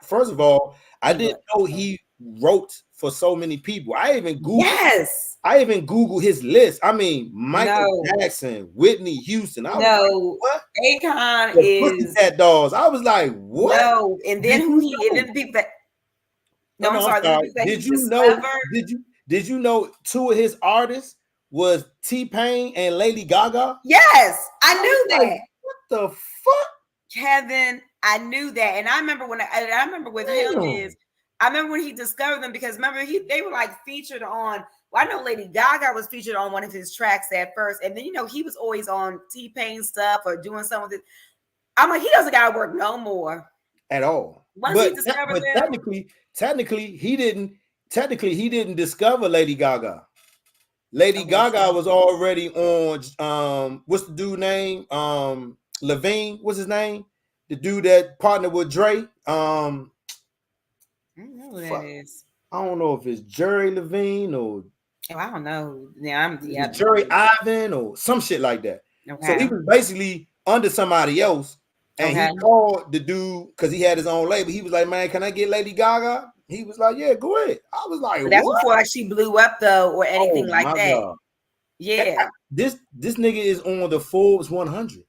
first of all, I didn't know he wrote for so many people. I even Googled his list. Michael Jackson, Whitney Houston. I was like, what? Akon is that dolls. I was like, what? No, and then the people that. No, I'm sorry. Did you know two of his artists was T-Pain and Lady Gaga? Yes, I knew that. What the fuck, Kevin? I knew that, and I remember when I remember with him is I remember when he discovered them because remember they were like featured on. Well, I know Lady Gaga was featured on one of his tracks at first, and then he was always on T-Pain stuff or doing some of it. I'm like, he doesn't got to work no more at all. Once he discovered them, technically he didn't discover Lady Gaga. Lady Gaga was already on what's the dude name? Levine, what's his name? The dude that partnered with Dre. I don't know who that is. I don't know if it's Jerry Levine or I don't know. Yeah, Jerry Ivan or some shit like that. So he Okay. was basically under somebody else, and Okay. he called the dude because he had his own label. He was like, "Man, can I get Lady Gaga?" He was like, "Yeah, go ahead." I was like, But that's "What?" before like she blew up though, or Oh anything like my that. god! Yeah. This nigga is on the Forbes 100.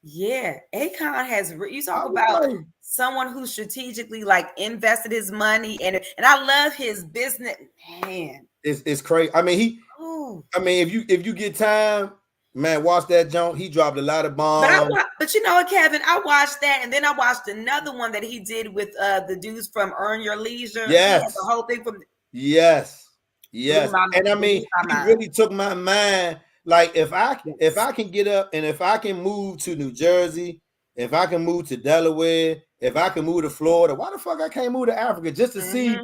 Yeah. Akon has you I talk was about like, someone who strategically like invested his money and I love his business. Man. it's crazy. I mean, Oh. if you get time, man, watch that junk. He dropped a lot of bombs. But you know what, Kevin? I watched that, and then I watched another one that he did with the dudes from Earn Your Leisure. He had the Yes, whole thing from yes, blew yes. my And I blew mean, my he mind. really took my mind. Like if Yes. I can get up and if I can move to New Jersey, if I can move to Delaware, if I can move to Florida, why the fuck I can't move to Africa just to see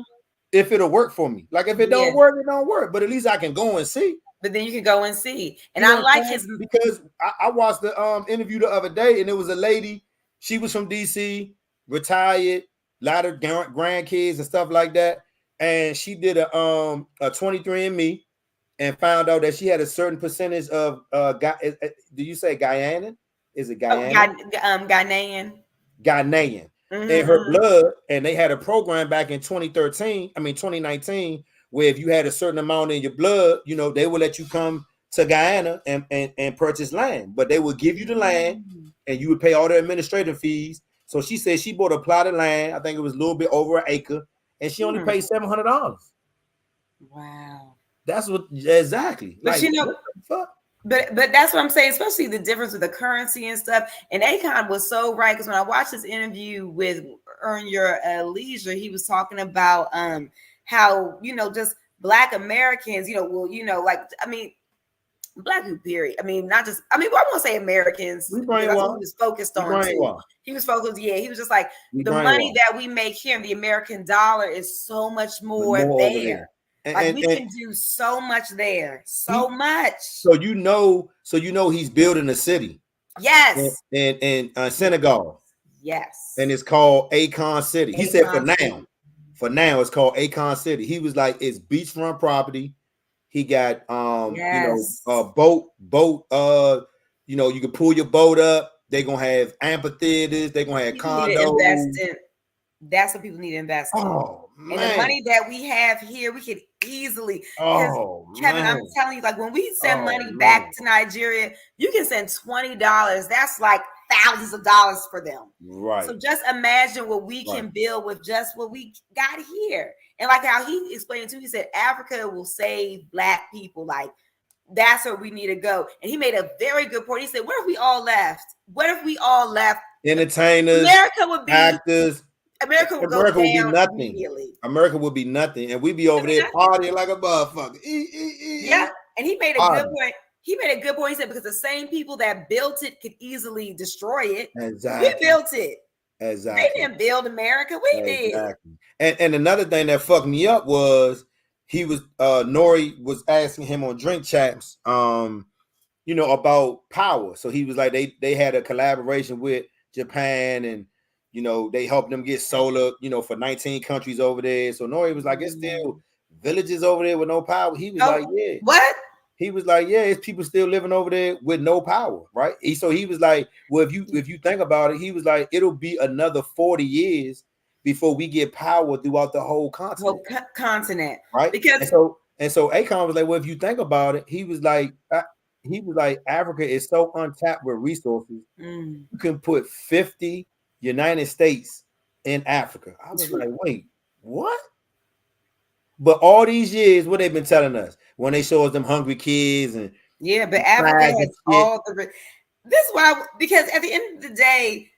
if it'll work for me? Like if it don't Yeah. work, it don't work. But at least I can go and see. But then you can go and see. And You know I what I'm like saying? his Because I watched the interview the other day, and it was a lady. She was from DC, retired, a lot of grandkids and stuff like that. And she did a 23andMe and found out that she had a certain percentage of do you say Guyana? Is it Guyana? Ghanaian. Ghanaian in her blood, and they had a program back in 2019, where if you had a certain amount in your blood, you know, they would let you come to Guyana and purchase land, but they would give you the land and you would pay all the administrative fees. So she said she bought a plot of land, I think it was a little bit over an acre, and she only paid $700. Wow. That's what exactly. But Like, you know, what the fuck? But that's what I'm saying, especially the difference with the currency and stuff. And Akon was so right because when I watched this interview with Earn Your Leisure, he was talking about how just Black Americans, like Black people, period. I mean, not just. I mean, I won't say Americans We because that's what he brainwashed. was focused We on too. brainwashed. He was focused. Yeah, he was just like We the money brainwashed. that we make here in the American dollar is so much more over there. there. Like we can do so much there, so much. So you know he's building a city. Yes. In Senegal. Yes. And it's called Akon City. He said City. for now it's called Akon City. He was like, it's beachfront property. He got boat, you can pull your boat up. They're gonna have amphitheaters, they're gonna have condos. That's what people need to invest in. Oh, man. And the money that we have here, we could easily. Kevin, I'm telling you, like when we send money back to Nigeria, you can send $20. That's like thousands of dollars for them. Right. So just imagine what we can build with just what we got here. And like how he explained too, he said Africa will save Black people. Like that's where we need to go. And he made a very good point. He said, what if we all left? What if we all left? Entertainers, America would be actors. America would go down be nothing. immediately. America would be nothing, and we'd be over there partying like a motherfucker. Yeah, and he made a good point. He made a good point. He said because the same people that built it could easily destroy it. Exactly. We built it. Exactly. They didn't build America. We did. And another thing that fucked me up was he was Nori was asking him on Drink Champs, about power. So he was like they had a collaboration with Japan and they helped them get solar, for 19 countries over there. So Nori was like, it's still villages over there with no power. He was like, yeah. What? He was like, yeah, it's people still living over there with no power, right? So he was like, well, if you think about it, he was like, it'll be another 40 years before we get power throughout the whole continent. Right? Because and so Akon was like, well, if you think about it, he was like, Africa is so untapped with resources. You can put 50 United States in Africa. I was like, wait, what? But all these years, what they've been telling us when they show us them hungry kids and but Africa has all the. This is why, because at the end of the day,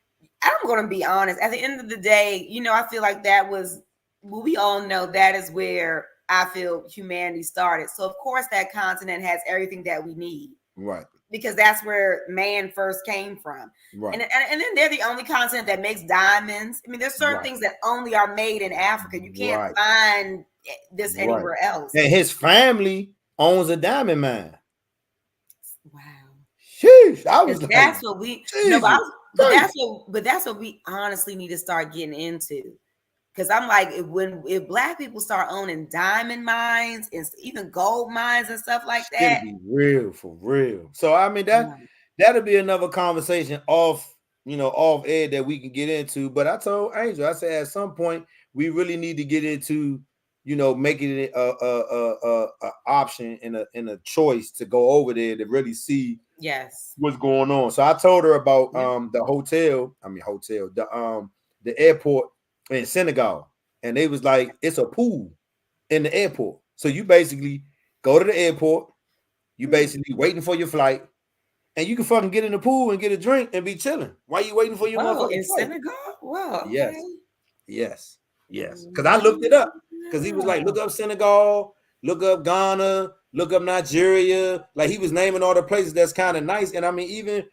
I'm going to be honest. At the end of the day, I feel like that was. Well, we all know that is where I feel humanity started. So of course, that continent has everything that we need. Right. Because that's where man first came from. Right. And then they're the only continent that makes diamonds. I mean, there's certain things that only are made in Africa. You can't find this anywhere else. And his family owns a diamond mine. Wow. Sheesh. I was like, that's what we but that's what we honestly need to start getting into. Because I'm like, if Black people start owning diamond mines and even gold mines and stuff like that, it'll be real for real. So I mean that'll be another conversation off, off air that we can get into. But I told Angel, I said at some point we really need to get into, making it a option and a choice to go over there to really see what's going on. So I told her about the the airport in Senegal, and they was like, it's a pool in the airport. So you basically go to the airport, you basically waiting for your flight, and you can fucking get in the pool and get a drink and be chilling. Why you waiting for your motherfucking in flight? Senegal? Well, okay. Yes. Because I looked it up. Because he was like, look up Senegal, look up Ghana, look up Nigeria. Like he was naming all the places that's kind of nice. And I mean, even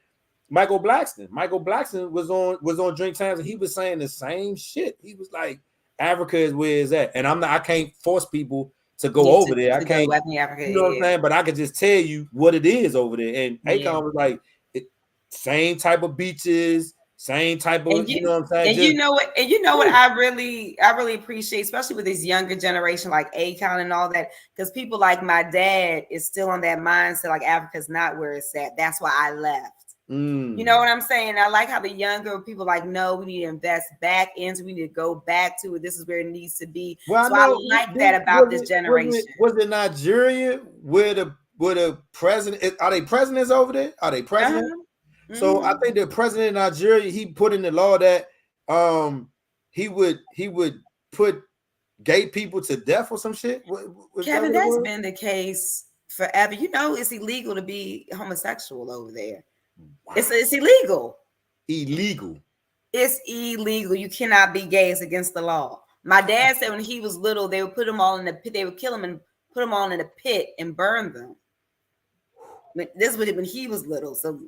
Michael Blackston was on Drink Times, and he was saying the same shit. He was like, Africa is where it's at. And I can't force people to go over there. I can't, Africa, you know what I'm saying? But I could just tell you what it is over there. And Akon was like, same type of beaches, same type of, you know what I'm saying? And you know what I really appreciate, especially with this younger generation like Akon and all that, because people like my dad is still on that mindset, like Africa's not where it's at. That's why I left. You know what I'm saying? I like how the younger people like, no, we need to invest back into, we need to go back to it. This is where it needs to be. Well, so I like that about this generation. Was it Nigeria where the president, are they presidents over there? Are they presidents? So I think the president of Nigeria, he put in the law that he would put gay people to death or some shit. Kevin, that's been the case forever. You know, it's illegal to be homosexual over there. Wow. It's illegal. Illegal. It's illegal. You cannot be gay. It's against the law. My dad said when he was little, they would put them all in the pit. They would kill them and put them all in the pit and burn them. But this was when he was little. So, so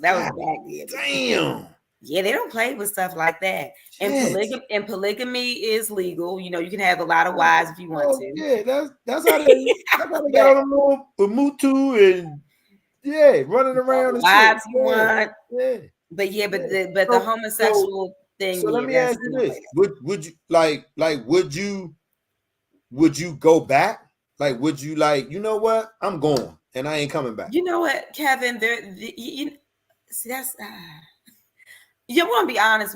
that was back then. Damn. Yeah, they don't play with stuff like that. And polygamy is legal. You can have a lot of wives if you want to. Yeah, that's how they got on little Mutu and running around and wives you want. Yeah. But the homosexual thing. So let me ask you this: would you would you go back? Like, would you you know what? I'm going and I ain't coming back. You know what, Kevin? That's you want to be honest.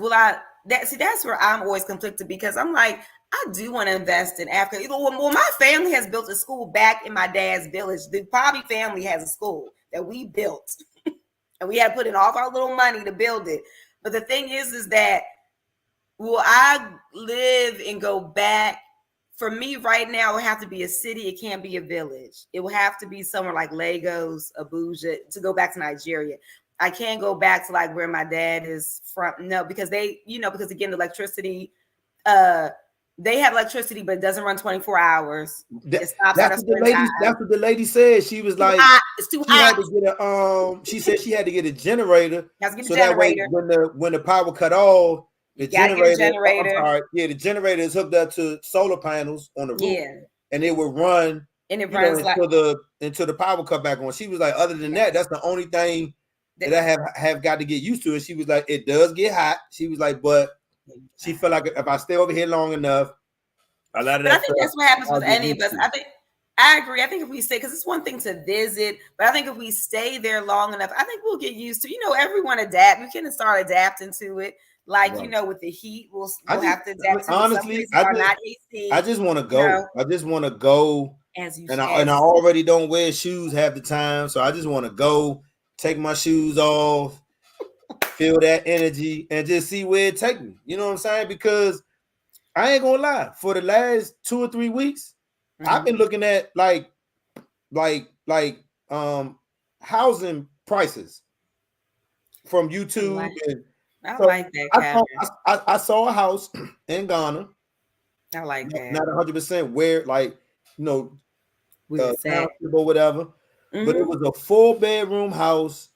That's where I'm always conflicted, because I'm like, I do want to invest in Africa. Well, my family has built a school back in my dad's village. The Bobby family has a school that we built, and we had to put in all of our little money to build it. But the thing is that will I live and go back? For me right now, it would have to be a city. It can't be a village. It will have to be somewhere like Lagos, Abuja, to go back to Nigeria. I can't go back to like where my dad is from. No, because because again, the electricity, they have electricity, but it doesn't run 24 hours. That's what the lady said. She was like, it's too hot. She said she had to get a generator. So that way, when the power cut off, the generator is hooked up to solar panels on the roof, and it would run, and it runs until the power cut back on. She was like, other than that, that's the only thing that I have got to get used to. And she was like, it does get hot. She was like, but she felt like if I stay over here long enough, a lot of that. I think that's what happens with any of us. I agree. I think if we stay, because it's one thing to visit, but I think if we stay there long enough, I think we'll get used to. Everyone adapt. We can start adapting to it. Like, with the heat, we'll have to adapt. Honestly, I just want to go. I just want to go. And I already don't wear shoes half the time, so I just want to go, take my shoes off, feel that energy, and just see where it takes me. You know what I'm saying? Because I ain't gonna lie, for the last 2 or 3 weeks, I've been looking at like housing prices from YouTube. I like that. I saw a house in Ghana. I like that. Not 100% where, or whatever, but it was a 4-bedroom house,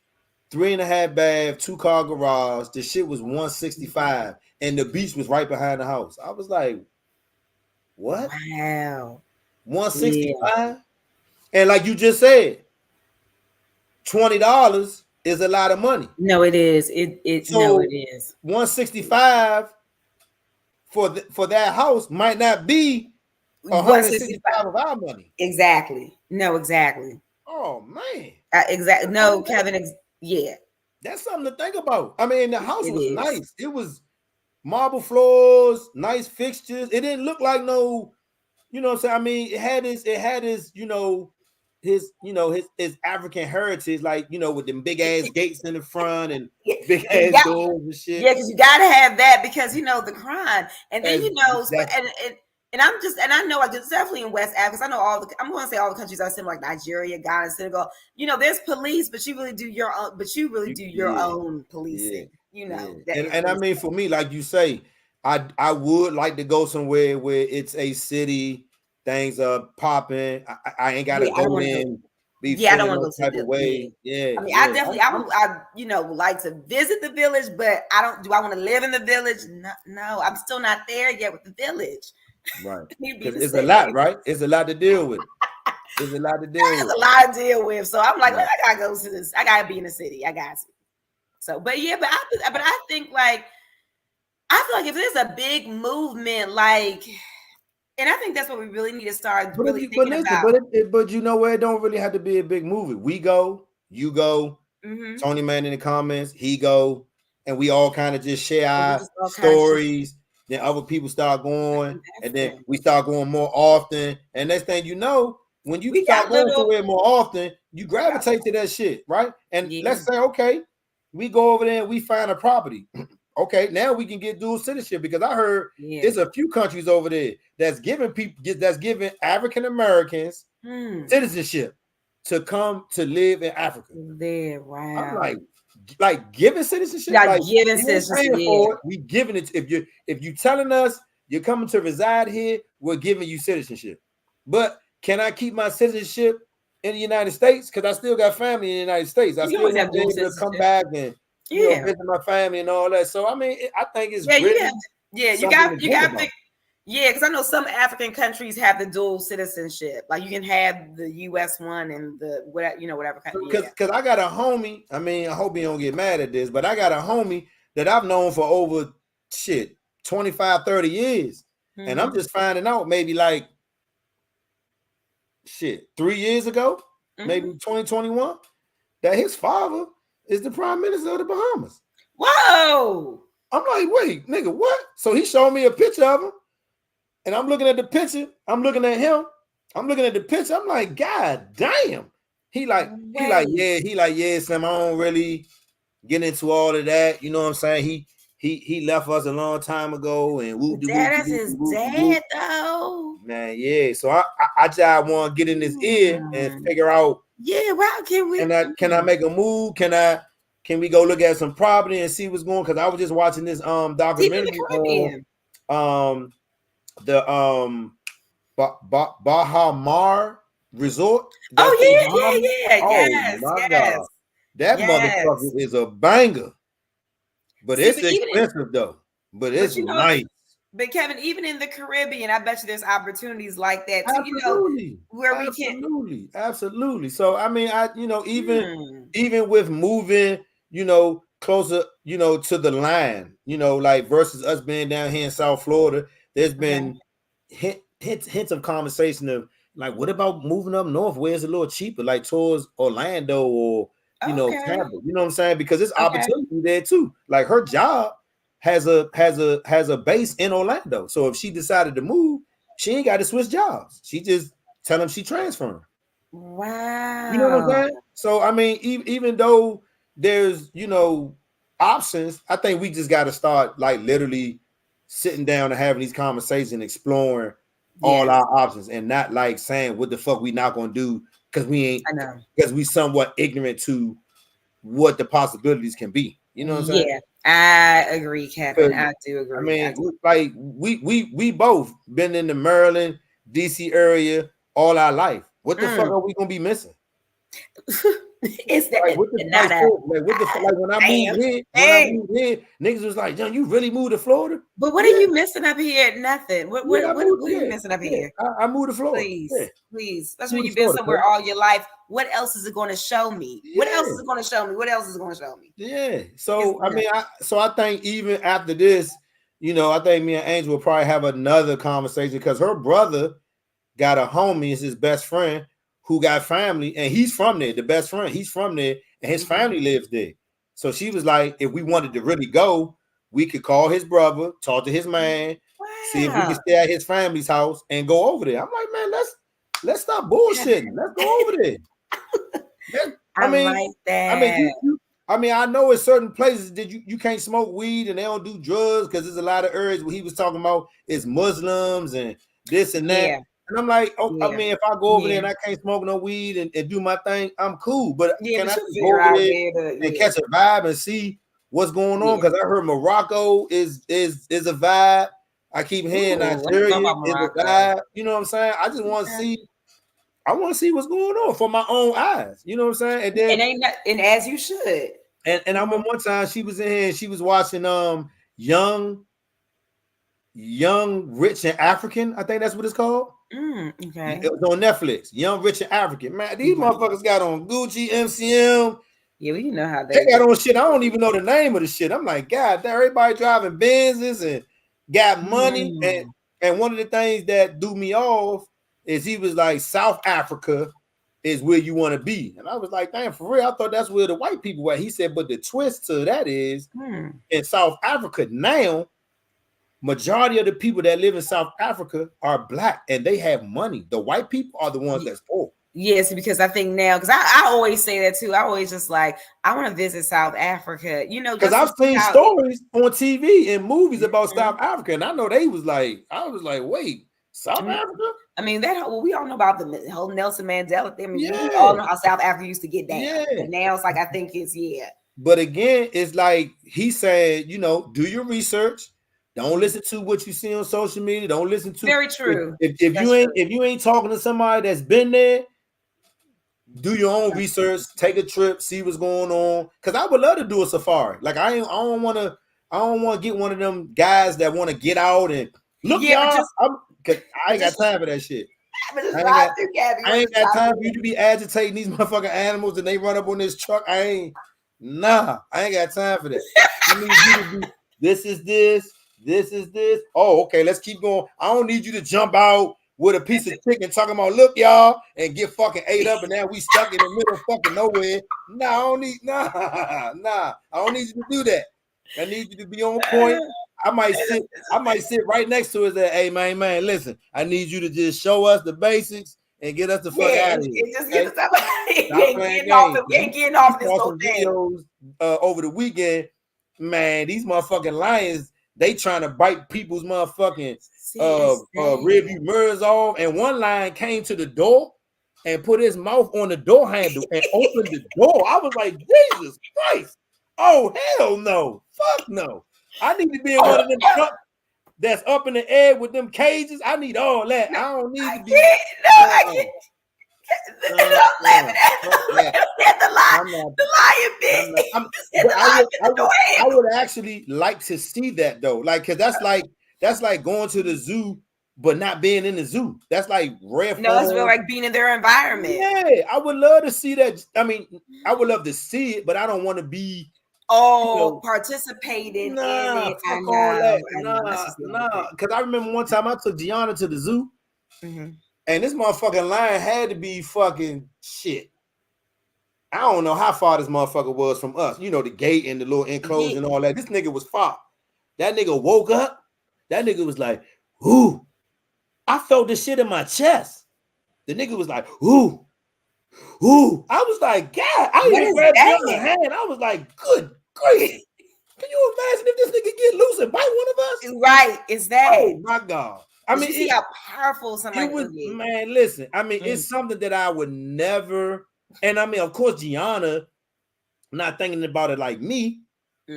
3.5 bath, 2-car garage. The shit was $165, and the beach was right behind the house. I was like, what? Wow. $165, and like you just said, $20 is a lot of money. No, it is. It is. $165 for that house might not be $165 of our money. Exactly. No, exactly. Oh man. Exactly. No, Kevin. Yeah. That's something to think about. I mean, the house It was is. nice. It was marble floors, nice fixtures. It didn't look like no, you know what I'm saying? I mean, it had his, his African heritage, like, with them big ass gates in the front and big ass doors and shit. Yeah, because you gotta have that because the crime. And then and I know like it's definitely in West Africa. I know I'm gonna say all the countries are similar, like Nigeria, Ghana, Senegal. There's police, but you really do your own policing. And I mean, for me, like you say, I would like to go somewhere where it's a city, things are popping. I ain't gotta go in. I don't want to go to the way. I mean, I definitely, I would like to visit the village, but do I want to live in the village? No, I'm still not there yet with the village. Right. It's a lot, right? It's a lot to deal with. There's a lot to deal with. There's a lot to deal with. So I'm like, I gotta go to this. I gotta be in the city. I got to. So, but yeah, but I think like, I feel like if there's a big movement, like, and I think that's what we really need to start thinking about. But you know where it don't really have to be a big movie. We go, you go, Tony Man in the comments, he go, and we all kind of just share our stories. Then other people start going, and then we start going more often. And next thing you know, when you start going somewhere more often, you gravitate to that shit, right? And let's say, okay, we go over there and we find a property. Okay, now we can get dual citizenship because I heard there's a few countries over there that's giving African Americans citizenship to come to live in Africa. There, wow. I'm like giving citizenship, like giving citizenship. We giving it. If you telling us you're coming to reside here, we're giving you citizenship. But can I keep my citizenship in the United States? Because I still got family in the United States. I still want to be able to come back and visit my family and all that. So I mean, I think it's you got to because I know some African countries have the dual citizenship. Like you can have the U.S. one and the whatever country. Because I got a homie. I mean, I hope he don't get mad at this, but I got a homie that I've known for over 25, 30 years, and I'm just finding out maybe like 3 years ago, maybe 2021, that his father is the prime minister of the Bahamas. Whoa! I'm like, wait, nigga, what? So he showed me a picture of him, and I'm looking at the picture. I'm looking at him. I'm looking at the picture. I'm like, God damn. He like, yeah, Sam, I don't really get into all of that. You know what I'm saying? He left us a long time ago, and that's his dad, though. Man, yeah. So I just want to get in his ear and figure out. Yeah, well, can we? Can I make a move? Can we go look at some property and see what's going? Because I was just watching this documentary on the Baha Mar Resort. Yes. God. That motherfucker is a banger. But it's expensive though. But it's nice. But Kevin, even in the Caribbean, I bet you there's opportunities like that too. Absolutely. Where we can absolutely. So I mean, even with moving, closer, to the line, like versus us being down here in South Florida, there's been hints of conversation of like, what about moving up north where it's a little cheaper, like towards Orlando or Tampa, you know what I'm saying? Because there's opportunity there too. Like her job has a base in Orlando. So if she decided to move, she ain't got to switch jobs. She just tell them she transferring. Wow. You know what I'm saying? So I mean, even though there's options, I think we just got to start like literally sitting down and having these conversations, exploring all our options, and not like saying what the fuck we not gonna do because we somewhat ignorant to what the possibilities can be. You know what I'm saying? Yeah, I agree, Kevin. I do agree. I mean, like we both been in the Maryland, DC area all our life. What the fuck are we gonna be missing? It's that like, when I moved here, niggas was like, "John, you really moved to Florida?" But what are you missing up here? Nothing. What are you missing up here? I moved to Florida. Please. That's when you've been somewhere all your life. What else is it going to show me? What else is it going to show me? What else is it going to show me? Yeah. So I think even after this, I think me and Angel will probably have another conversation because her brother got a homie, is his best friend, who got family, and he's from there. The best friend, he's from there, and his family lives there. So she was like, if we wanted to really go, we could call his brother, talk to his man, see if we can stay at his family's house and go over there. I'm like, man, let's stop bullshitting. Let's go over there. I like that. I know in certain places that you can't smoke weed and they don't do drugs because there's a lot of areas where he was talking about is Muslims and this and that. Yeah. And I'm like, I mean, if I go over there and I can't smoke no weed and do my thing, I'm cool. But can I just go over there and catch a vibe and see what's going on? Because I heard Morocco is a vibe. I keep hearing Nigeria is a vibe. You know what I'm saying? I just want to see. I want to see what's going on for my own eyes. You know what I'm saying? And then and as you should. And I remember one time she was in here and she was watching Young, Rich and African. I think that's what it's called. Okay. It was on Netflix. Young, Rich and African. Man, these motherfuckers got on Gucci, MCM. Yeah, we know how they got on shit. I don't even know the name of the shit. I'm like, God, everybody driving Benzes and got money. And one of the things that threw me off is he was like, South Africa is where you want to be. And I was like, damn, for real, I thought that's where the white people were. He said, but the twist to that is in South Africa now, majority of the people that live in South Africa are black and they have money. The white people are the ones that's poor. Yes, because I think now, because I always say that too. I always just like, I want to visit South Africa, you know, because I've seen stories on TV and movies about South Africa, and I know they was like, I was like, wait, South Africa? I mean, we all know about the whole Nelson Mandela thing. I mean, we all know how South Africa used to get down. But now it's like, I think it's, But again, it's like he said, you know, do your research. Don't listen to what you see on social media. Don't listen to very true. If you ain't talking to somebody that's been there, do your own research, take a trip, see what's going on. Cause I would love to do a safari. Like I don't want to get one of them guys that want to get out and look, y'all. Cause I ain't got time for that shit. I ain't got time for you to be agitating these motherfucking animals and they run up on this truck. I ain't got time for that. I need you to do this is this. Oh, okay, let's keep going. I don't need you to jump out with a piece of chicken talking about, look, y'all, and get fucking ate up, and now we stuck in the middle of fucking nowhere. I don't need you to do that. I need you to be on point. I might sit right next to it and say, hey, man, listen, I need you to just show us the basics and get us the fuck out of here. Just get us out. Getting off this whole thing. Videos over the weekend, man, these motherfucking lions, they trying to bite people's motherfucking rearview mirrors off. And one lion came to the door and put his mouth on the door handle and opened the door. I was like, Jesus Christ. Oh, hell no. Fuck no. I need to be in one of them trucks that's up in the air with them cages. I need all that. I don't need to be. I can't. I'm laughing at the lion bitch. I would actually like to see that though. Like, cause that's like going to the zoo, but not being in the zoo. That's like rare. No, it's real like being in their environment. Yeah, I would love to see that. I mean, I would love to see it, but I don't want to be participating in it. Nah. Because I remember one time I took Gianna to the zoo. And this motherfucking lion had to be fucking shit. I don't know how far this motherfucker was from us. You know, the gate and the little enclosure and all that. This nigga was far. That nigga woke up. That nigga was like, ooh. I felt this shit in my chest. The nigga was like, ooh. I was like, God. I even grabbed the other hand. I was like, good grief. Can you imagine if this nigga get loose and bite one of us? Right. Is that? Oh, my God. I mean, see how powerful somebody was. Man, listen. I mean, it's something that I would never. And I mean, of course, Gianna, not thinking about it like me,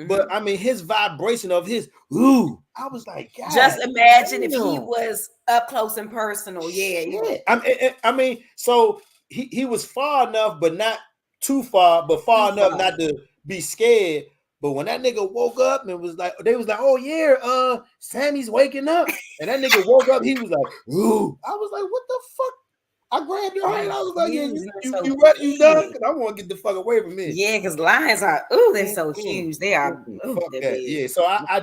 but I mean, his vibration of his ooh. I was like, God, just imagine if he was up close and personal. Yeah. I mean, so he was far enough, but not too far, but far enough not to be scared. But when that nigga woke up and was like, they was like, oh yeah, Sammy's waking up. And that nigga woke up, he was like, ooh. I was like, what the fuck? I grabbed your hand. I was like, yeah, you ready? You done? Because I want to get the fuck away from me. Yeah, because lions are, they're so huge. They are. Fuck that. Yeah. So I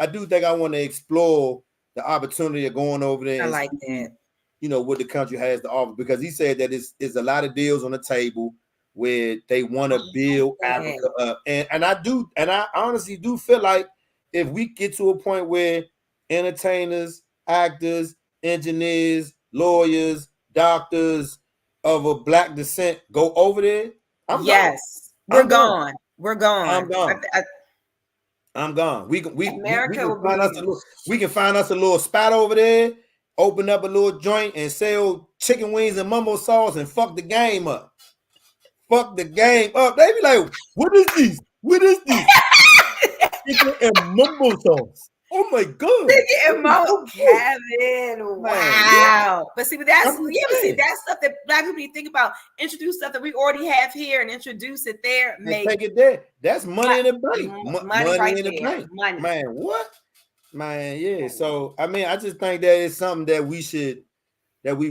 do think I want to explore the opportunity of going over there. I like that. You know, what the country has to offer, because he said that it's a lot of deals on the table. where they want to build Africa up. And I honestly do feel like if we get to a point where entertainers, actors, engineers, lawyers, doctors of a black descent go over there, I'm gone. We're gone. We're gone. I'm gone. I'm gone. We can find us a little spot over there, open up a little joint and sell chicken wings and mumbo sauce and fuck the game up. Fuck the game up. They be like, what is this? What is this? Chicken and mumbo sauce. Oh my god. Kevin. Wow. But see, that's stuff that black people need to think about. Introduce stuff that we already have here and introduce it there. Take it there. That's money in the bank. Money right in the bank. Money. Man, what? Man, yeah. So I mean, I just think that is something that we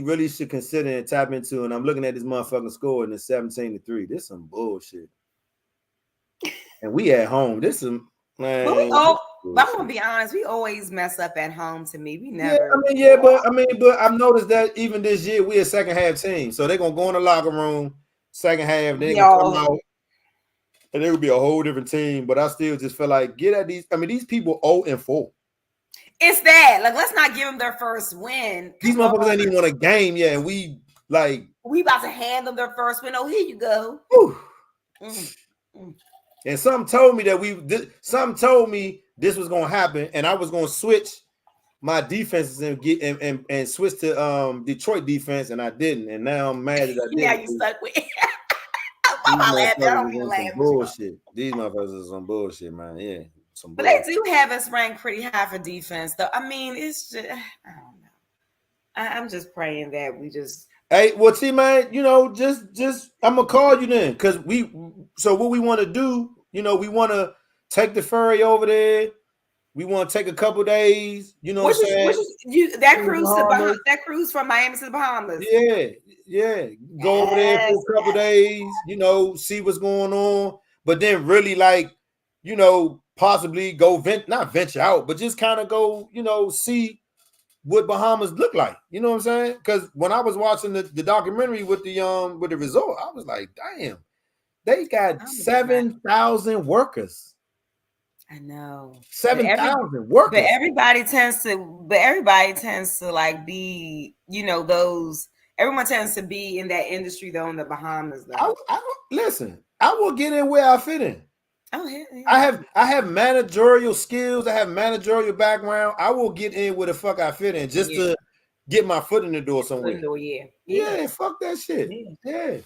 really should consider and tap into. And I'm looking at this motherfucking score and it's 17-3. This is some bullshit. And we at home. This is man. But I'm gonna be honest, we always mess up at home. To me, we never. But I've noticed that even this year we a second half team, so they're gonna go in the locker room second half. They gonna come out, and it would be a whole different team. But I still just feel like get at these. I mean, these people 0-4. It's that like let's not give them their first win. These motherfuckers ain't even won a game yet, and we about to hand them their first win. Oh, here you go. And some told me this was gonna happen, and I was gonna switch my defenses and switch to Detroit defense, and I didn't. And now I'm mad that I didn't. Yeah, you stuck with. I don't even laugh. Bullshit. These motherfuckers are some bullshit, man. Yeah, but they do have us ranked pretty high for defense, though. I mean, it's just I don't know. I'm just praying that we just. Hey, well, man, just I'm gonna call you then, because so what we want to do, we want to take the ferry over there. We want to take a couple days, what I'm saying? That cruise from Miami to the Bahamas. Yeah. Go over there for a couple days, see what's going on, but then really possibly go not venture out, but just kind of go, see what Bahamas look like. You know what I'm saying? Because when I was watching the documentary with the resort, I was like, damn, they got 7,000 workers. I know 7,000 workers. But everybody tends to like be, those. Everyone tends to be in that industry though in the Bahamas though. I will get in where I fit in. Oh yeah. I have managerial skills. I have managerial background. I will get in where the fuck I fit in just to get my foot in the door somewhere. Yeah, fuck that shit. Yeah.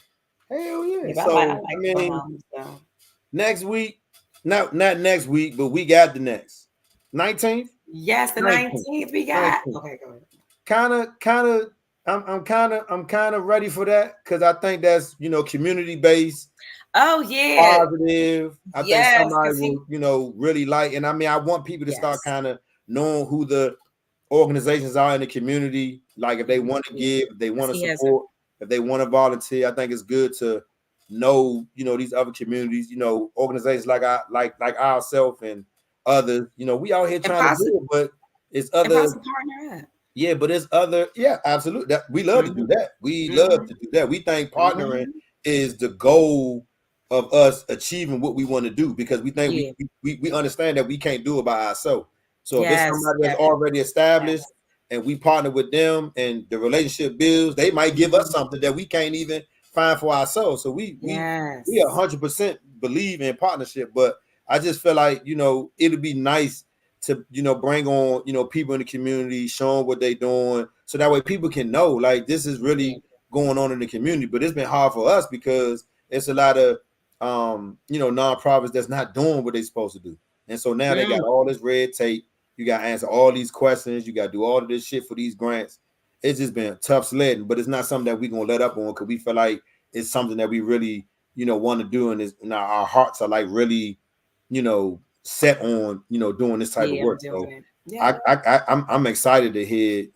Hell yeah. So I mean, next week, not next week, but we got the next 19th. Yes, the 19th we got. 19th. Okay, go ahead. I'm kind of ready for that because I think that's community based. Oh yeah, positive. I think somebody will really like, and I mean I want people to start kind of knowing who the organizations are in the community. Like if they want to give, if they want to support, if they want to volunteer, I think it's good to know these other communities, organizations like ourselves and others. We out here trying to do it, but it's other. Yeah, but it's other. Yeah, absolutely. We love to do that. We love to do that. We think partnering is the goal of us achieving what we want to do because we think we understand that we can't do it by ourselves. So if it's somebody that's already established and we partner with them and the relationship builds, they might give us something that we can't even find for ourselves. So we 100% believe in partnership, but I just feel like it'll be nice to bring on people in the community, showing what they're doing, so that way people can know like this is really going on in the community. But it's been hard for us because it's a lot of nonprofits that's not doing what they're supposed to do, and so now they got all this red tape. You got to answer all these questions. You got to do all of this shit for these grants. It's just been tough sledding, but it's not something that we're gonna let up on because we feel like it's something that we really want to do, and our hearts are like really set on doing this type of work. So I'm excited to hear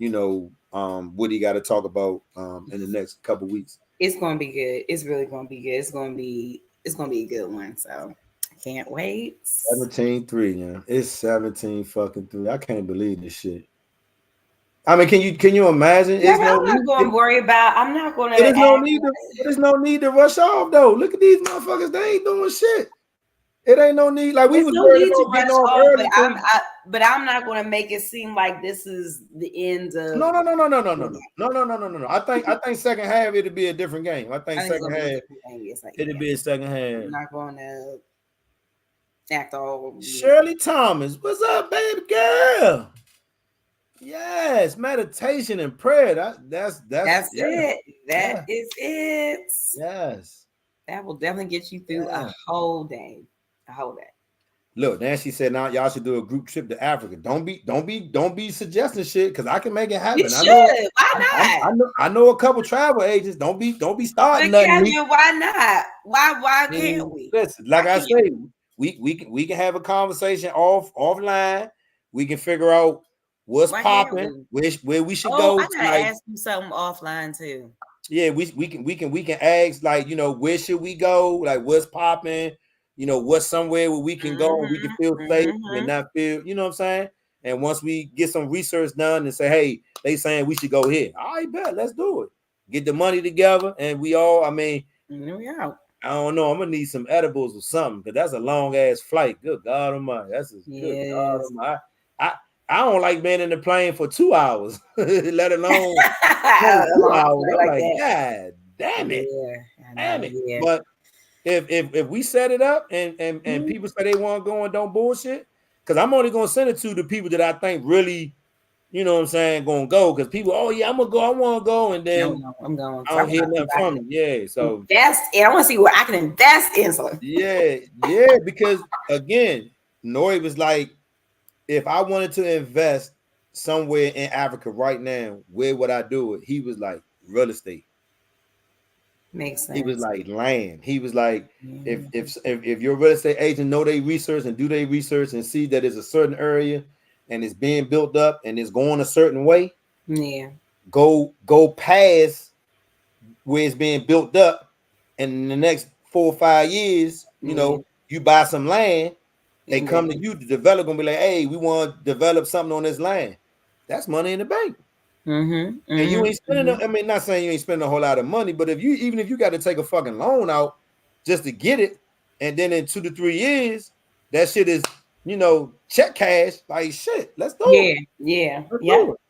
what he got to talk about in the next couple weeks. It's gonna be good. It's really gonna be good. It's gonna be a good one. So I can't wait. 17-3, yeah. It's 17 fucking 3. I can't believe this shit. I mean, can you imagine? Yeah, I'm not going to worry about. I'm not going to. There's no need to rush off though. Look at these motherfuckers. They ain't doing shit. It ain't no need. Like we was no worried need to about rush getting off off, early. but I'm not going to make it seem like this is the end of. No. I think second half it'll be a different game. I think second half it'll be a second half. I'm not going to act all. Shirley Thomas, what's up, baby girl? Yes, meditation and prayer. That's it. That is it. Yes. That will definitely get you through a whole day. A whole day. Look, Nancy said now y'all should do a group trip to Africa. Don't be suggesting shit because I can make it happen. You should. Why not? I know a couple travel agents. Don't be starting nothing. Why not? Why can't we? Listen, like I say, we can have a conversation offline. We can figure out what's popping, where we should go. I gotta ask you something offline too. Yeah, we can ask, like, you know, where should we go? Like, what's popping? You know, what's somewhere where we can go and we can feel safe and not feel, you know what I'm saying? And once we get some research done and say, hey, they saying we should go here. All right, bet, let's do it. Get the money together, and we all, I mean, I don't know. I'm gonna need some edibles or something because that's a long ass flight. Good God Almighty, good God Almighty. I don't like being in the plane for 2 hours, let alone 2 hours. I'm like, God damn it, damn it. Yeah. But if we set it up and people say they want to go and don't bullshit, because I'm only gonna send it to the people that I think really, you know what I'm saying, gonna go. Because people, oh yeah, I'm gonna go, I want to go, and then I'm going. I don't hear nothing from them. Yeah, so I want to see what I can invest in. So yeah, because again, Nori was like, if I wanted to invest somewhere in Africa right now, where would I do it? He was like, real estate. Makes sense. He was like, land. He was like, if your real estate agent know they research and do their research and see that it's a certain area and it's being built up and it's going a certain way, go past where it's being built up, and in the next 4 or 5 years, you know, you buy some land. They come to you to develop and be like, hey, we want to develop something on this land. That's money in the bank. And you ain't spending, I mean, not saying you ain't spending a whole lot of money, but even if you got to take a fucking loan out just to get it, and then in 2 to 3 years, that shit is, you know, check cash, like shit, let's do it. Yeah.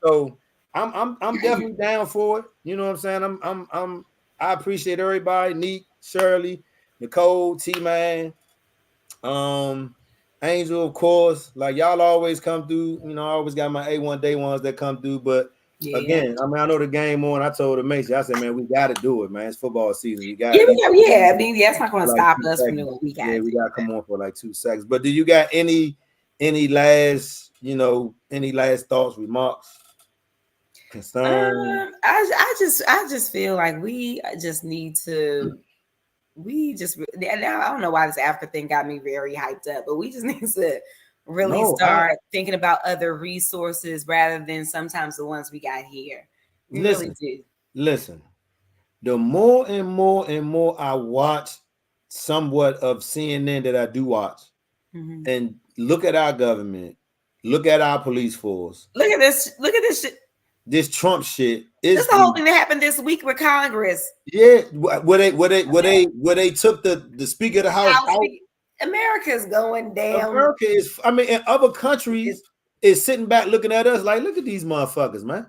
So I'm definitely down for it. You know what I'm saying? I appreciate everybody, Neek, Shirley, Nicole, T-Man, Angel, of course. Like, y'all always come through. You know, I always got my A1 day ones that come through. But again, I mean, I know the game on. I told Macy, I said, man, we got to do it, man. It's football season. We got I mean, that's not going to stop us from doing what we got. Yeah, we got to come on for like 2 seconds. But do you got any last, you know, any last thoughts, remarks, concerns? I just feel like we just need to. I don't know why this after thing got me very hyped up, but we just need to really start thinking about other resources rather than sometimes the ones we got here. We really do. Listen, the more and more I watch somewhat of CNN that I do watch, and look at our government, look at our police force. Look at this shit. This Trump shit is the whole thing that happened this week with Congress. Yeah, where they took the Speaker of the House out. America's going down. America is, I mean, in other countries is sitting back looking at us like, look at these motherfuckers, man.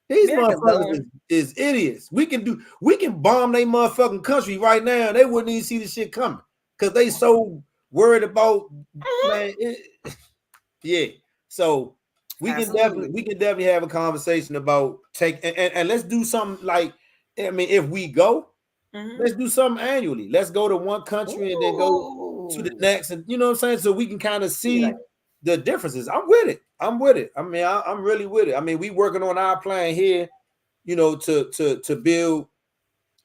These motherfuckers is idiots. We can bomb their motherfucking country right now, and they wouldn't even see the shit coming because they so worried about man. So. We can definitely have a conversation about and let's do something like, I mean, if we go, let's do something annually. Let's go to one country and then go to the next, and you know what I'm saying, so we can kind of see the differences. I'm with it. I mean, I'm really with it. I mean, we working on our plan here, you know, to build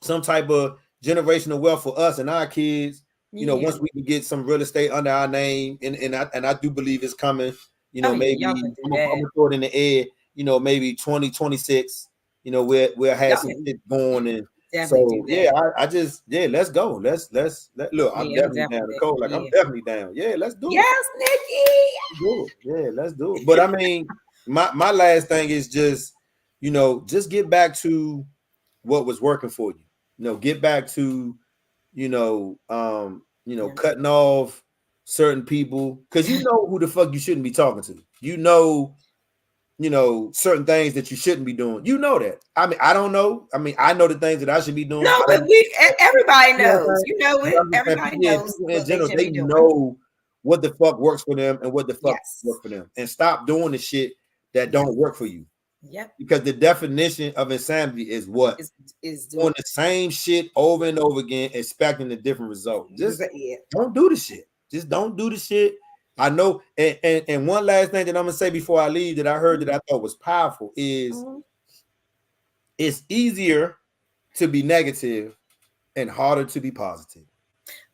some type of generational wealth for us and our kids. You know, once we can get some real estate under our name, and I do believe it's coming. You know, maybe I'm gonna throw it in the air, you know, maybe 2026, you know, we'll have some shit going. And so let's go. Let's look, I'm definitely down to code. Like, I'm definitely down. Yeah, let's do it. Yes, Nikki. Yeah, let's do it. But I mean, my last thing is just, just get back to what was working for you. Get back to, cutting off certain people, because you know who the fuck you shouldn't be talking to. Certain things that you shouldn't be doing. You know that. I mean, I don't know. I mean, I know the things that I should be doing. No, but everybody knows. You know it. People Everybody knows in what general, they should they be doing. know what the fuck works for them and what the fuck Yes. works for them. And stop doing the shit that don't work for you. Yep. Because the definition of insanity is what? Is doing the same shit over and over again, expecting a different result. Just don't do the shit. Just don't do the shit. I know. And one last thing that I'm gonna say before I leave that I heard that I thought was powerful is it's easier to be negative and harder to be positive.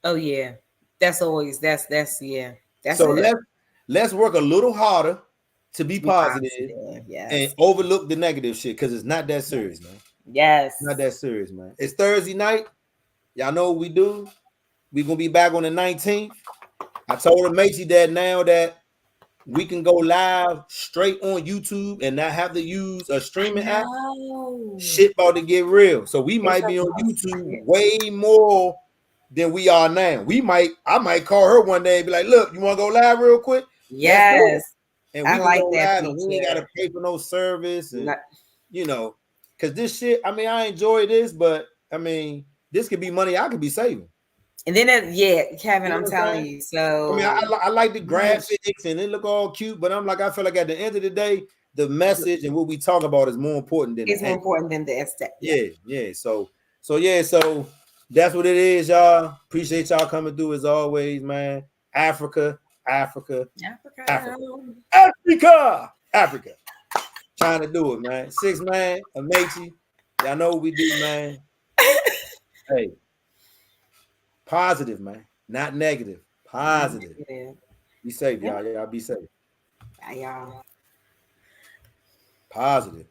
Oh yeah. That's yeah. That's so it. let's work a little harder to be positive. Yes. And overlook the negative shit, because it's not that serious, man. Yes. It's not that serious, man. It's Thursday night. Y'all know what we do. We're gonna be back on the 19th. I told Macy that now that we can go live straight on YouTube and not have to use a streaming app. Shit about to get real. So we might be on YouTube way more than we are now. I might call her one day and be like, look, you want to go live real quick? Yes. And we can go live and we ain't got to pay for no service. And, because this shit, I mean, I enjoy this, but I mean, this could be money I could be saving. And then, Kevin, I'm telling you. So I mean, I like the graphics and it look all cute, but I'm like, I feel like at the end of the day, the message and what we talk about is more important than it's more important than the aesthetic. Yeah. So that's what it is, y'all. Appreciate y'all coming through as always, man. Africa. Trying to do it, man. 6thman, Amechi. Y'all know what we do, man. Hey. Positive, man. Not negative. Positive. Be safe, y'all. Y'all be safe. Y'all. Positive.